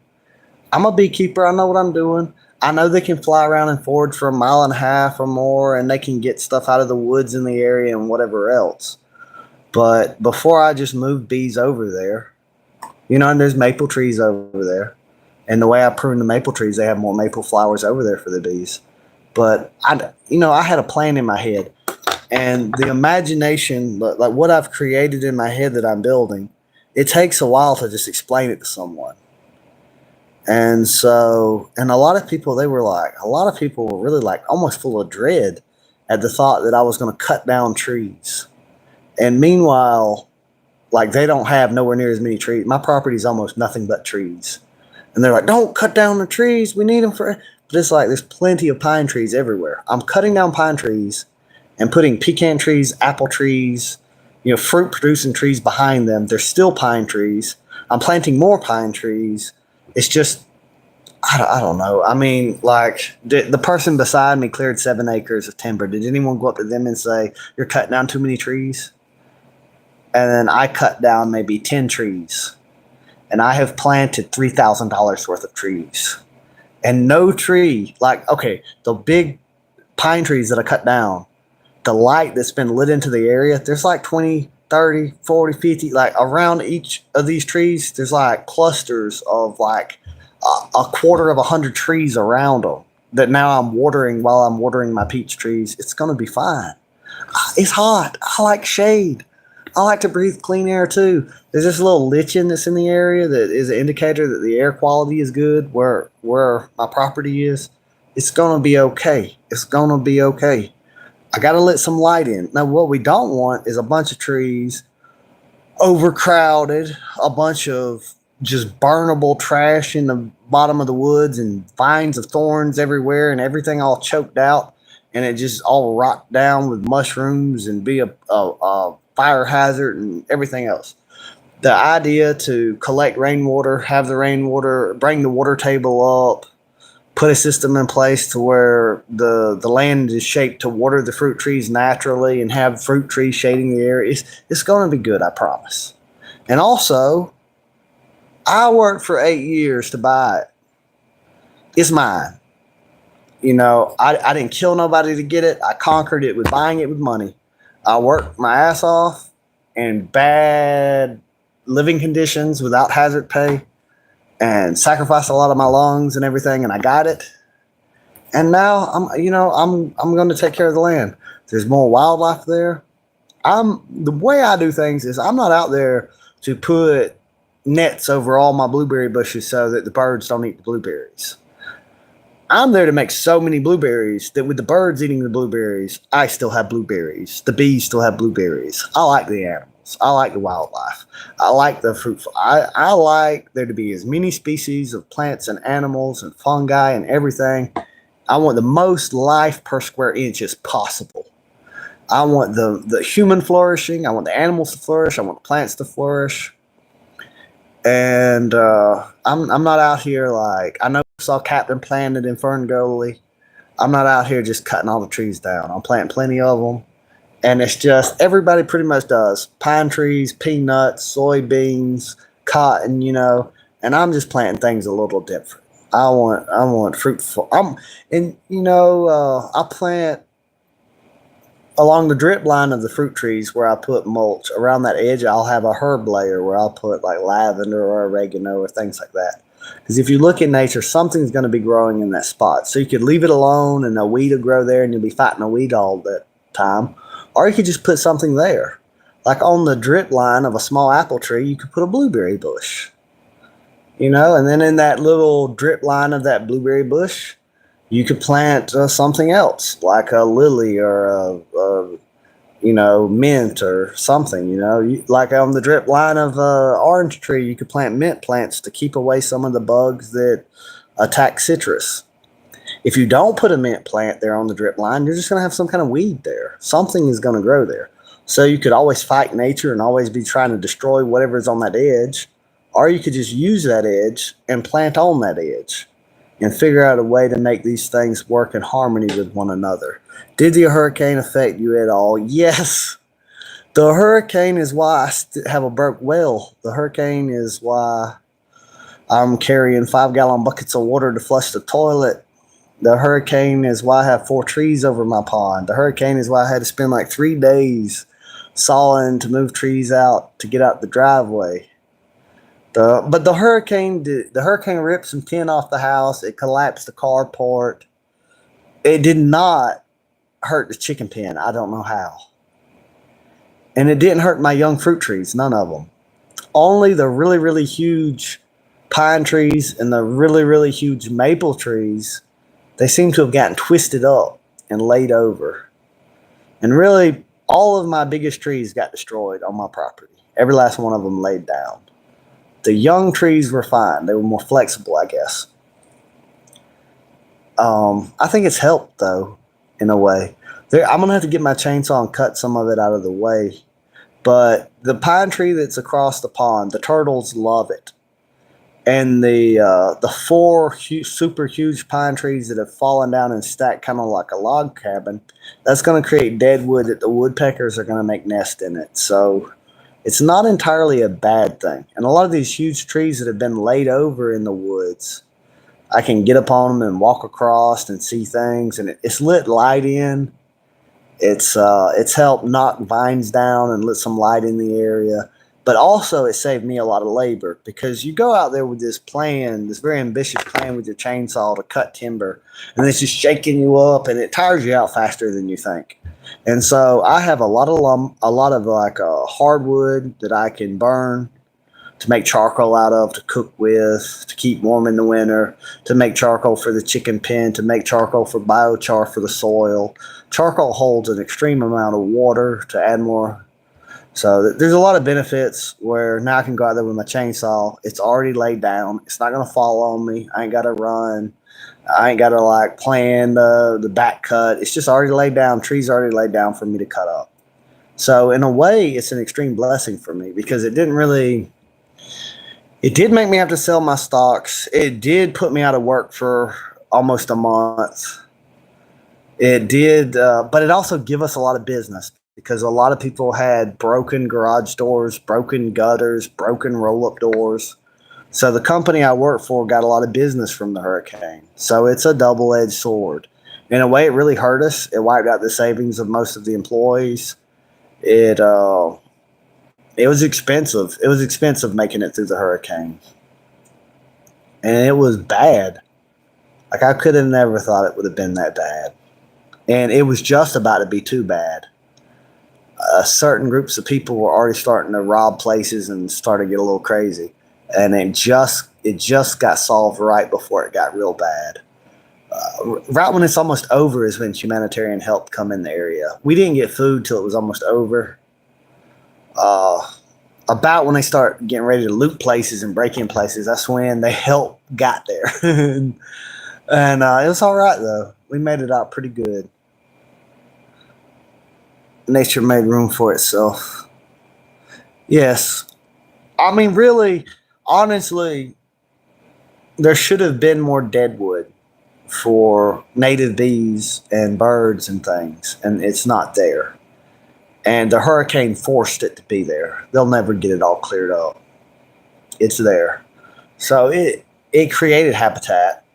I'm a beekeeper. I know what I'm doing. I know they can fly around and forage for a mile and a half or more, and they can get stuff out of the woods in the area and whatever else. But before I just moved bees over there, and there's maple trees over there. And the way I prune the maple trees, they have more maple flowers over there for the bees. But I had a plan in my head, and the imagination, like what I've created in my head that I'm building, it takes a while to just explain it to someone. And so, and a lot of people were really like almost full of dread at the thought that I was going to cut down trees. And meanwhile, like they don't have nowhere near as many trees. My property is almost nothing but trees. And they're like, "Don't cut down the trees. We need them for..." But it's like there's plenty of pine trees everywhere. I'm cutting down pine trees and putting pecan trees, apple trees, fruit producing trees behind them. They're still pine trees. I'm planting more pine trees. It's just, I don't know. I mean, like the person beside me cleared 7 acres of timber. Did anyone go up to them and say, "You're cutting down too many trees"? And then I cut down maybe 10 trees. And I have planted $3,000 worth of trees. And no tree, like, okay, the big pine trees that I cut down, the light that's been lit into the area, there's like 20, 30, 40, 50, like around each of these trees, there's like clusters of like a quarter of 100 trees around them that now I'm watering while I'm watering my peach trees. It's going to be fine. It's hot. I like shade. I like to breathe clean air too. There's this little lichen that's in the area that is an indicator that the air quality is good where my property is. It's going to be okay. It's going to be okay. I got to let some light in. Now, what we don't want is a bunch of trees, overcrowded, a bunch of just burnable trash in the bottom of the woods and vines of thorns everywhere and everything all choked out and it just all rot down with mushrooms and be a fire hazard and everything else. The idea to collect rainwater, have the rainwater, bring the water table up, put a system in place to where the land is shaped to water the fruit trees naturally and have fruit trees shading the area. It's going to be good, I promise. And also, I worked for 8 years to buy it. It's mine. You know, I didn't kill nobody to get it. I conquered it with buying it with money. I worked my ass off in bad living conditions without hazard pay and sacrificed a lot of my lungs and everything, and I got it. And now I'm going to take care of the land. There's more wildlife there. The way I do things is I'm not out there to put nets over all my blueberry bushes so that the birds don't eat the blueberries. I'm there to make so many blueberries that with the birds eating the blueberries, I still have blueberries. The bees still have blueberries. I like the animals. I like the wildlife. I like the fruit. I like there to be as many species of plants and animals and fungi and everything. I want the most life per square inch as possible. I want the human flourishing. I want the animals to flourish. I want the plants to flourish. And I'm not out here like I know I saw Captain Planet in Ferngully. I'm not out here just cutting all the trees down. I'm planting plenty of them, and it's just everybody pretty much does pine trees, peanuts, soybeans, cotton, and I'm just planting things a little different. I want fruitful. I plant along the drip line of the fruit trees where I put mulch. Around that edge, I'll have a herb layer where I'll put like lavender or oregano or things like that. Because if you look in nature, something's going to be growing in that spot. So you could leave it alone and a weed will grow there and you'll be fighting a weed all the time. Or you could just put something there. Like on the drip line of a small apple tree, you could put a blueberry bush. And then in that little drip line of that blueberry bush, you could plant something else, like a lily or mint or something. Like on the drip line of an orange tree, you could plant mint plants to keep away some of the bugs that attack citrus. If you don't put a mint plant there on the drip line, you're just going to have some kind of weed there. Something is going to grow there. So you could always fight nature and always be trying to destroy whatever's on that edge, or you could just use that edge and plant on that edge and figure out a way to make these things work in harmony with one another. Did the hurricane affect you at all? Yes. The hurricane is why I have a broke well. The hurricane is why I'm carrying 5-gallon buckets of water to flush the toilet. The hurricane is why I have 4 trees over my pond. The hurricane is why I had to spend like 3 days sawing to move trees out to get out the driveway. But the hurricane ripped some tin off the house. It collapsed the carport. It did not hurt the chicken pen. I don't know how. And it didn't hurt my young fruit trees. None of them. Only the really, really huge pine trees and the really, really huge maple trees, they seem to have gotten twisted up and laid over. And really, all of my biggest trees got destroyed on my property. Every last one of them laid down. The young trees were fine. They were more flexible, I guess. I think it's helped, though, in a way. I'm going to have to get my chainsaw and cut some of it out of the way. But the pine tree that's across the pond, the turtles love it. And the 4 super huge pine trees that have fallen down and stacked kind of like a log cabin, that's going to create dead wood that the woodpeckers are going to make nests in it. So it's not entirely a bad thing. And a lot of these huge trees that have been laid over in the woods, I can get up on them and walk across and see things. And it's lit light in. It's helped knock vines down and let some light in the area. But also it saved me a lot of labor because you go out there with this plan, this very ambitious plan with your chainsaw to cut timber, and it's just shaking you up and it tires you out faster than you think. And so I have a lot of like hardwood that I can burn to make charcoal out of, to cook with, to keep warm in the winter, to make charcoal for the chicken pen, to make charcoal for biochar for the soil. Charcoal holds an extreme amount of water to add more So there's a lot of benefits where now I can go out there with my chainsaw. It's already laid down. It's not gonna fall on me. I ain't gotta run. I ain't gotta like plan the back cut. It's just already laid down. Trees already laid down for me to cut up. So in a way, it's an extreme blessing for me because it didn't really. It did make me have to sell my stocks. It did put me out of work for almost a month. It did, but it also give us a lot of business because a lot of people had broken garage doors, broken gutters, broken roll-up doors. So the company I work for got a lot of business from the hurricane. So it's a double-edged sword. In a way, it really hurt us. It wiped out the savings of most of the employees. It was expensive. It was expensive making it through the hurricane, and it was bad. Like I could have never thought it would have been that bad, and it was just about to be too bad. Certain groups of people were already starting to rob places and started to get a little crazy, and it just got solved right before it got real bad. Right when it's almost over is when humanitarian help come in the area. We didn't get food till it was almost over. About when they start getting ready to loot places and break in places, that's when the help got there. and it was all right, though. We made it out pretty good. Nature made room for itself. Yes. I mean, really, honestly, there should have been more deadwood for native bees and birds and things, and it's not there. And the hurricane forced it to be there. They'll never get it all cleared up. It's there. So it created habitat.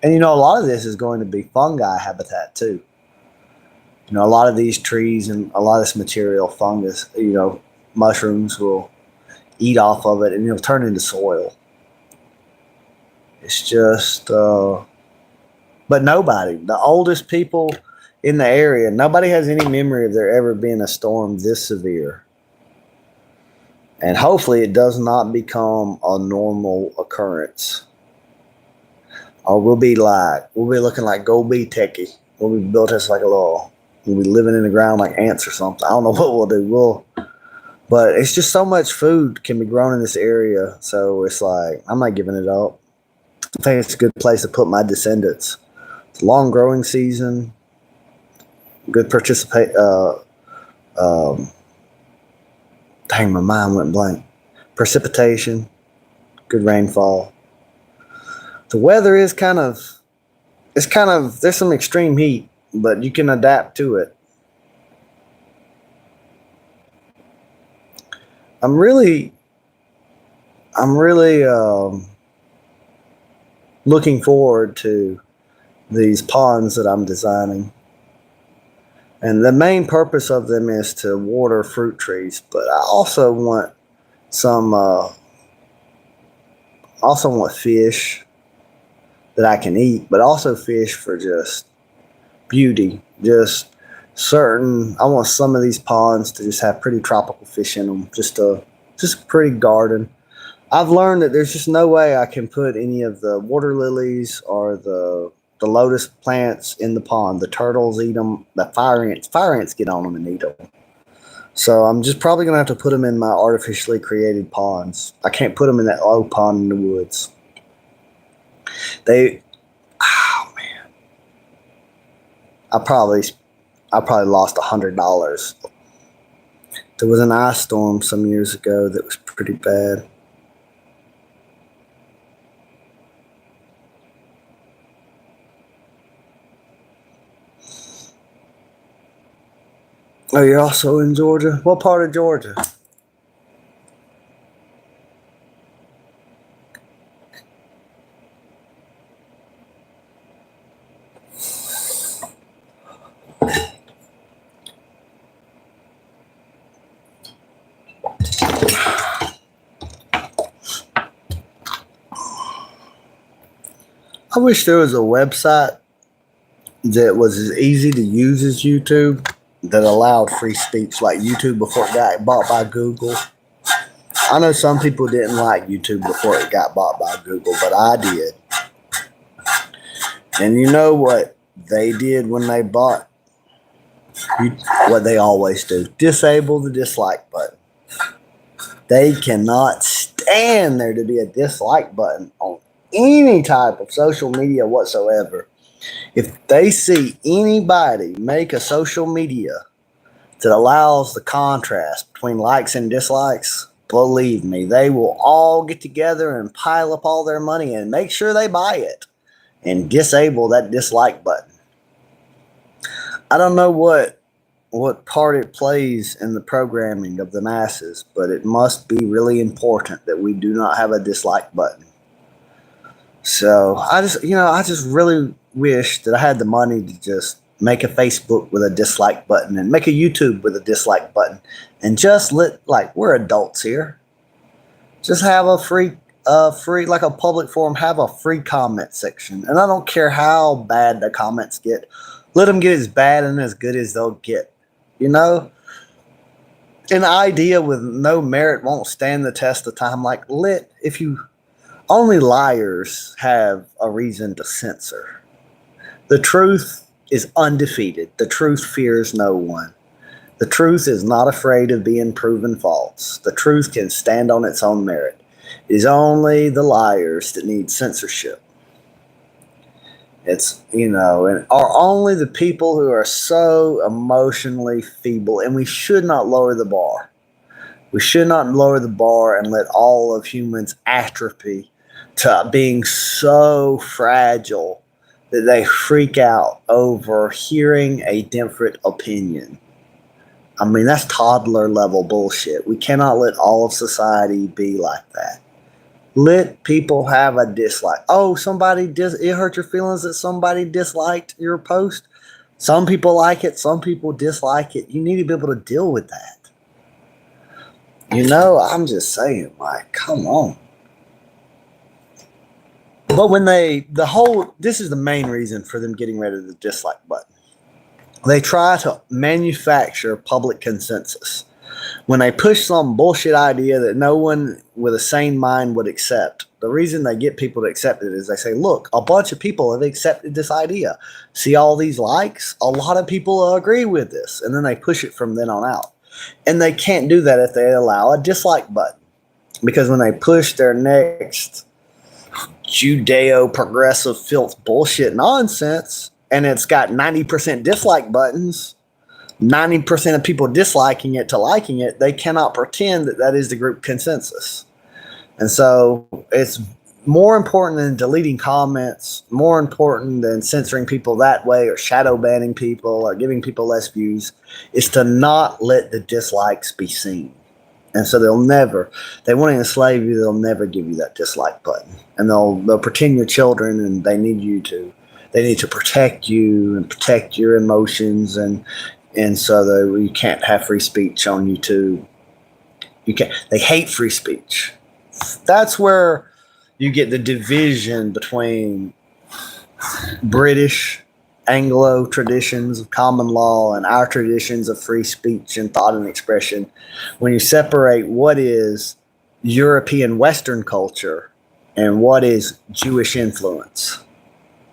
And a lot of this is going to be fungi habitat too. A lot of these trees and a lot of this material, fungus, mushrooms will eat off of it and it'll turn into soil. It's just, but nobody, the oldest people in the area, nobody has any memory of there ever being a storm this severe. And hopefully it does not become a normal occurrence. Or we'll be looking like Gold Bee Techie. We'll be built as like we'll be living in the ground like ants or something. I don't know what we'll do. But it's just so much food can be grown in this area. So it's like, I'm not giving it up. I think it's a good place to put my descendants. It's a long growing season. Good participate. Dang, my mind went blank. Precipitation. Good rainfall. The weather is there's some extreme heat, but you can adapt to it. I'm really looking forward to these ponds that I'm designing. And the main purpose of them is to water fruit trees, but I also want fish that I can eat, but also fish for just beauty. I want some of these ponds to just have pretty tropical fish in them, just a pretty garden. I've learned that there's just no way I can put any of the water lilies or the lotus plants in the pond. The turtles eat them. The fire ants get on them and eat them. So I'm just probably going to have to put them in my artificially created ponds. I can't put them in that low pond in the woods. Oh man, I probably lost $100. There was an ice storm some years ago that was pretty bad. Oh, you're also in Georgia? What part of Georgia? I wish there was a website that was as easy to use as YouTube that allowed free speech like YouTube before it got bought by Google. I know some people didn't like YouTube before it got bought by Google, but I did. And you know what they did when they bought what they always do: disable the dislike button. They cannot stand there to be a dislike button on any type of social media whatsoever. If they see anybody make a social media that allows the contrast between likes and dislikes, believe me, they will all get together and pile up all their money and make sure they buy it and disable that dislike button. I don't know what part it plays in the programming of the masses, but it must be really important that we do not have a dislike button. So I just really wish that I had the money to just make a Facebook with a dislike button and make a YouTube with a dislike button and just we're adults here. Just have a free like a public forum, have a free comment section. And I don't care how bad the comments get. Let them get as bad and as good as they'll get. You know, an idea with no merit won't stand the test of time. Only liars have a reason to censor. The truth is undefeated. The truth fears no one. The truth is not afraid of being proven false. The truth can stand on its own merit. It is only the liars that need censorship. And are only the people who are so emotionally feeble, and we should not lower the bar. We should not lower the bar and let all of humans atrophy to being so fragile that they freak out over hearing a different opinion. I mean, that's toddler level bullshit. We cannot let all of society be like that. Let people have a dislike. Oh, it hurt your feelings that somebody disliked your post. Some people like it. Some people dislike it. You need to be able to deal with that. I'm just saying, come on. But this is the main reason for them getting rid of the dislike button. They try to manufacture public consensus. When they push some bullshit idea that no one with a sane mind would accept, the reason they get people to accept it is they say, look, a bunch of people have accepted this idea. See all these likes? A lot of people agree with this. And then they push it from then on out. And they can't do that if they allow a dislike button. Because when they push their next Judeo-progressive filth bullshit nonsense, and it's got 90% dislike buttons, 90% of people disliking it to liking it, they cannot pretend that is the group consensus. And so it's more important than deleting comments, more important than censoring people that way or shadow banning people or giving people less views, is to not let the dislikes be seen. And so they want to enslave you, they'll never give you that dislike button. And they'll pretend you're children and they need to protect you and protect your emotions, and so you can't have free speech on YouTube. They hate free speech. That's where you get the division between British Anglo traditions of common law and our traditions of free speech and thought and expression. When you separate what is European Western culture and what is Jewish influence,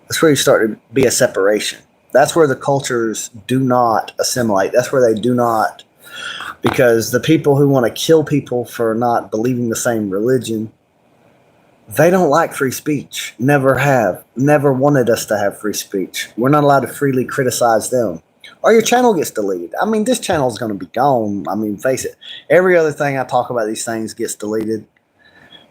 that's where you start to be a separation. That's where the cultures do not assimilate. That's where they do not, because the people who want to kill people for not believing the same religion, they don't like free speech. Never have. Never wanted us to have free speech. We're not allowed to freely criticize them. Or your channel gets deleted. I mean, this channel is going to be gone. I mean, face it. Every other thing I talk about these things gets deleted.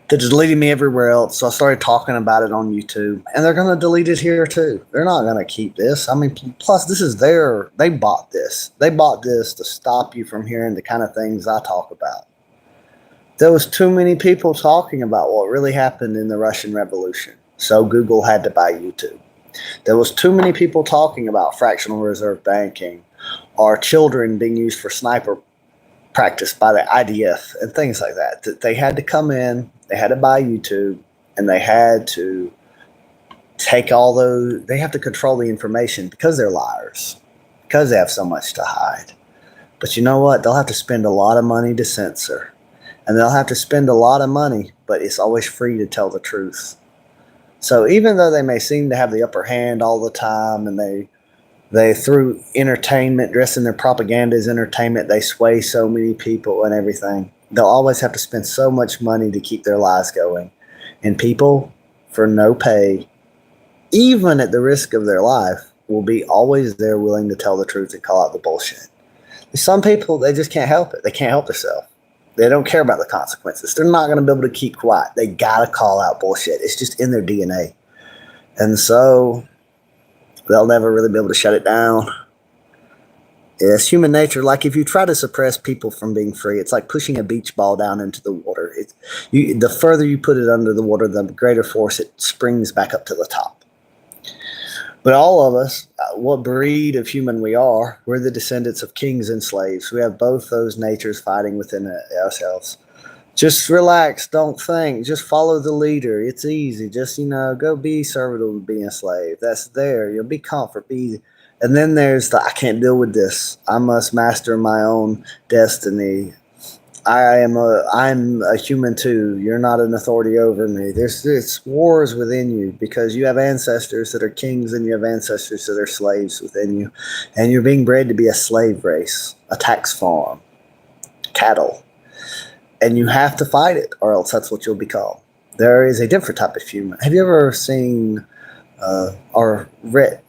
They're deleting me everywhere else. So I started talking about it on YouTube. And they're going to delete it here too. They're not going to keep this. I mean, plus this is they bought this. They bought this to stop you from hearing the kind of things I talk about. There was too many people talking about what really happened in the Russian Revolution. So Google had to buy YouTube. There was too many people talking about fractional reserve banking or children being used for sniper practice by the IDF and things like that. They had to come in, they had to buy YouTube, and they had to take all those, they have to control the information because they're liars, because they have so much to hide. But you know what? They'll have to spend a lot of money to censor. And they'll have to spend a lot of money, but it's always free to tell the truth. So even though they may seem to have the upper hand all the time and They, through entertainment, dressing their propaganda as entertainment, they sway so many people and everything. They'll always have to spend so much money to keep their lies going. And people, for no pay, even at the risk of their life, will be always there willing to tell the truth and call out the bullshit. Some people, they just can't help it. They can't help themselves. They don't care about the consequences. They're not going to be able to keep quiet. They got to call out bullshit. It's just in their DNA. And so they'll never really be able to shut it down. It's human nature. Like if you try to suppress people from being free, it's like pushing a beach ball down into the water. The further you put it under the water, the greater force it springs back up to the top. But all of us, what breed of human we are, we're the descendants of kings and slaves. We have both those natures fighting within ourselves. Just relax, don't think, just follow the leader. It's easy. Just, go be servile and be a slave. That's there. You'll be comfort, be easy. And then there's I can't deal with this. I must master my own destiny. I'm a human too. You're not an authority over me. There's wars within you because you have ancestors that are kings and you have ancestors that are slaves within you. And you're being bred to be a slave race, a tax farm, cattle. And you have to fight it or else that's what you'll become. There is a different type of human. Have you ever seen or read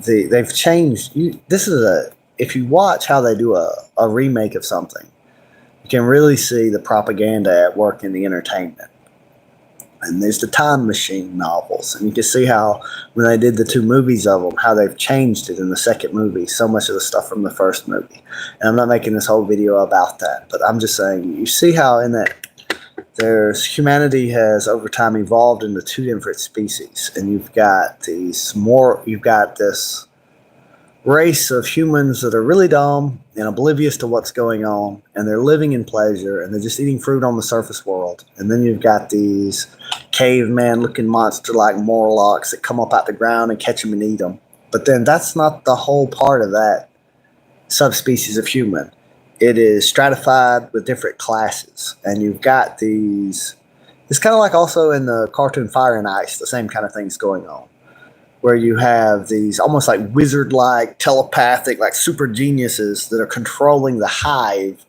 they've changed if you watch how they do a remake of something, you can really see the propaganda at work in the entertainment. And there's the Time Machine novels, and you can see how when they did the 2 movies of them, how they've changed it in the second movie, so much of the stuff from the first movie. And I'm not making this whole video about that, but I'm just saying, you see how in that humanity has over time evolved into 2 different species, and you've got this race of humans that are really dumb and oblivious to what's going on, and they're living in pleasure, and they're just eating fruit on the surface world. And then you've got these caveman-looking monster-like Morlocks that come up out the ground and catch them and eat them. But then that's not the whole part of that subspecies of human. It is stratified with different classes, and you've got these. It's kind of like also in the cartoon Fire and Ice, the same kind of things going on, where you have these almost like wizard-like, telepathic, like super geniuses that are controlling the hive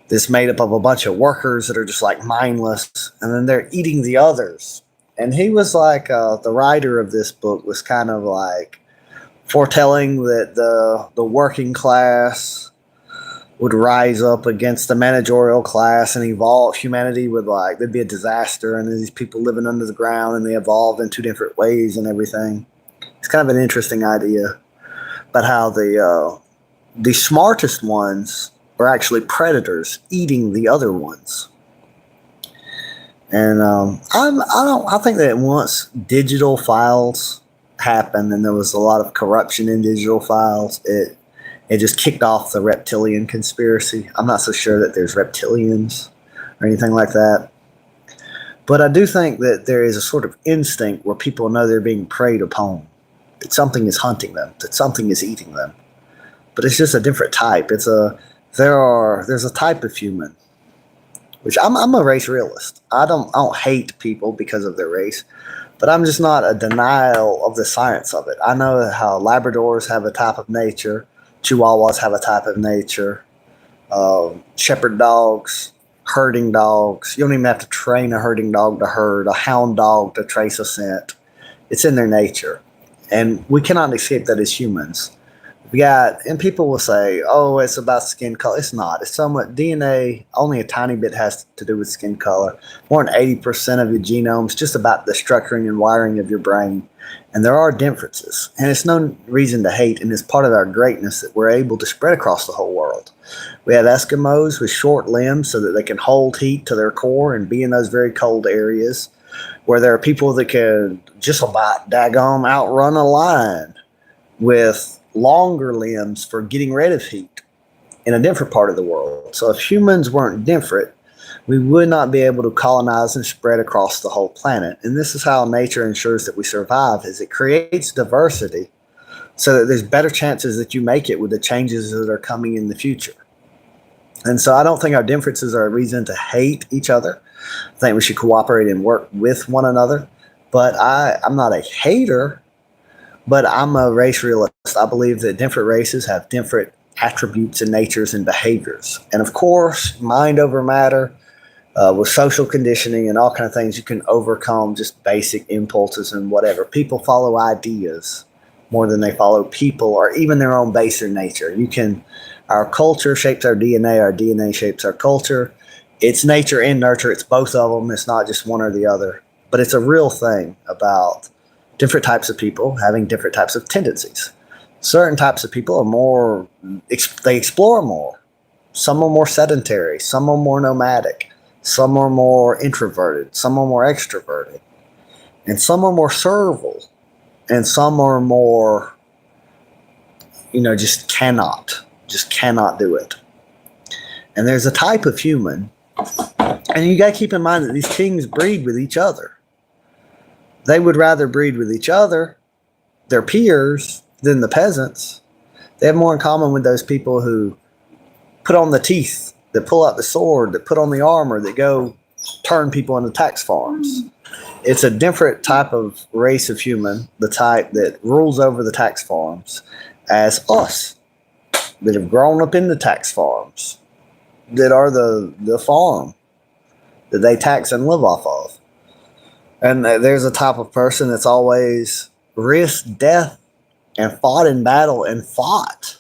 that's made up of a bunch of workers that are just like mindless, and then they're eating the others. And he was like, the writer of this book was kind of like foretelling that the working class would rise up against the managerial class and evolve. Humanity would there'd be a disaster, and these people living under the ground, and they evolved in 2 different ways and everything. It's kind of an interesting idea, but how the smartest ones are actually predators eating the other ones. And I think that once digital files happened and there was a lot of corruption in digital files, it just kicked off the reptilian conspiracy. I'm not so sure that there's reptilians or anything like that. But I do think that there is a sort of instinct where people know they're being preyed upon, that something is hunting them, that something is eating them. But it's just a different type. There's a type of human, which I'm a race realist. I don't hate people because of their race, but I'm just not a denial of the science of it. I know how Labradors have a type of nature. Chihuahuas have a type of nature. Shepherd dogs, herding dogs. You don't even have to train a herding dog to herd, a hound dog to trace a scent. It's in their nature. And we cannot escape that as humans. And people will say, oh, it's about skin color. It's not. It's somewhat DNA, only a tiny bit has to do with skin color. More than 80% of your genome's just about the structuring and wiring of your brain. And there are differences. And it's no reason to hate, and it's part of our greatness that we're able to spread across the whole world. We have Eskimos with short limbs so that they can hold heat to their core and be in those very cold areas, where there are people that can just about daggone outrun a lion with longer limbs for getting rid of heat in a different part of the world. So if humans weren't different, we would not be able to colonize and spread across the whole planet. And this is how nature ensures that we survive, is it creates diversity so that there's better chances that you make it with the changes that are coming in the future. And so I don't think our differences are a reason to hate each other. I think we should cooperate and work with one another. But I'm not a hater, But I'm a race realist. I believe that different races have different attributes and natures and behaviors. And of course, mind over matter, with social conditioning and all kind of things, you can overcome just basic impulses and whatever. People follow ideas more than they follow people or even their own baser nature. Our culture shapes our DNA shapes our culture. It's nature and nurture. It's both of them. It's not just one or the other. But it's a real thing about different types of people having different types of tendencies. Certain types of people are more, they explore more. Some are more sedentary. Some are more nomadic. Some are more introverted. Some are more extroverted. And some are more servile. And some are more, just cannot do it. And there's a type of human, and you got to keep in mind that these kings breed with each other. They would rather breed with each other, their peers, than the peasants. They have more in common with those people who put on the teeth, that pull out the sword, that put on the armor, that go turn people into tax farms. It's a different type of race of human, the type that rules over the tax farms, as us, that have grown up in the tax farms, that are the farm that they tax and live off of. And there's a type of person that's always risked death and fought in battle and fought,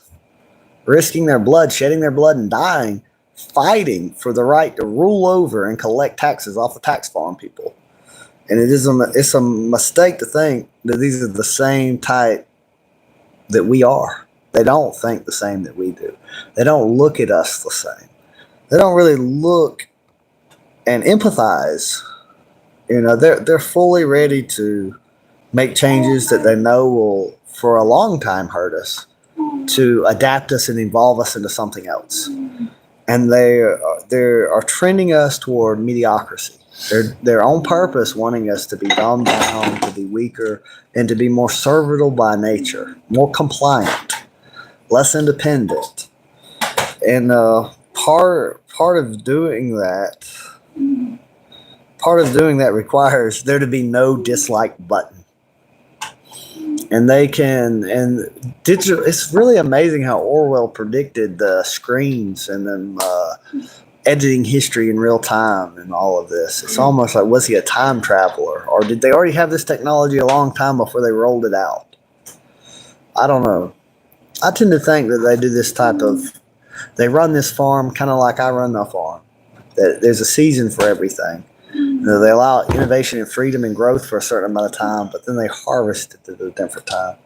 risking their blood, shedding their blood and dying, fighting for the right to rule over and collect taxes off of tax farm people. And it's a mistake to think that these are the same type that we are. They don't think the same that we do. They don't look at us the same. They don't really look and empathize. They're fully ready to make changes that they know will, for a long time, hurt us, to adapt us and evolve us into something else. And they are trending us toward mediocrity. Their own purpose, wanting us to be dumbed down, to be weaker, and to be more servile by nature, more compliant, less independent. And part of doing that requires there to be no dislike button. And digital. It's really amazing how Orwell predicted the screens and then editing history in real time and all of this. It's almost like, was he a time traveler, or did they already have this technology a long time before they rolled it out? I don't know. I tend to think that they do this they run this farm kind of like I run the farm. That there's a season for everything. They allow innovation and freedom and growth for a certain amount of time, but then they harvest it at a different time.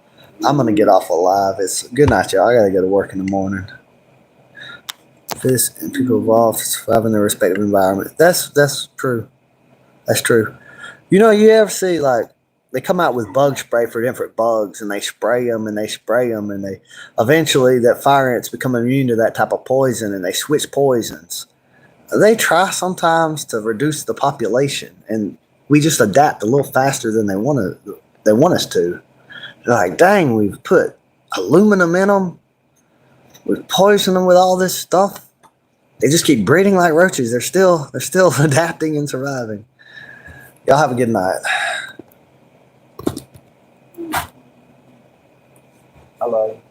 I'm going to get off alive. It's good night, y'all. I got to go to work in the morning. This and people evolve to survive in their respective environment. That's true. That's true. You ever see, like, they come out with bug spray for different bugs, and they spray them, and they eventually that fire ants become immune to that type of poison, and they switch poisons. They try sometimes to reduce the population, and we just adapt a little faster than they want us to. They're like, dang, we've put aluminum in them. We've poisoned them with all this stuff. They just keep breeding like roaches. They're still adapting and surviving. Y'all have a good night. I love you.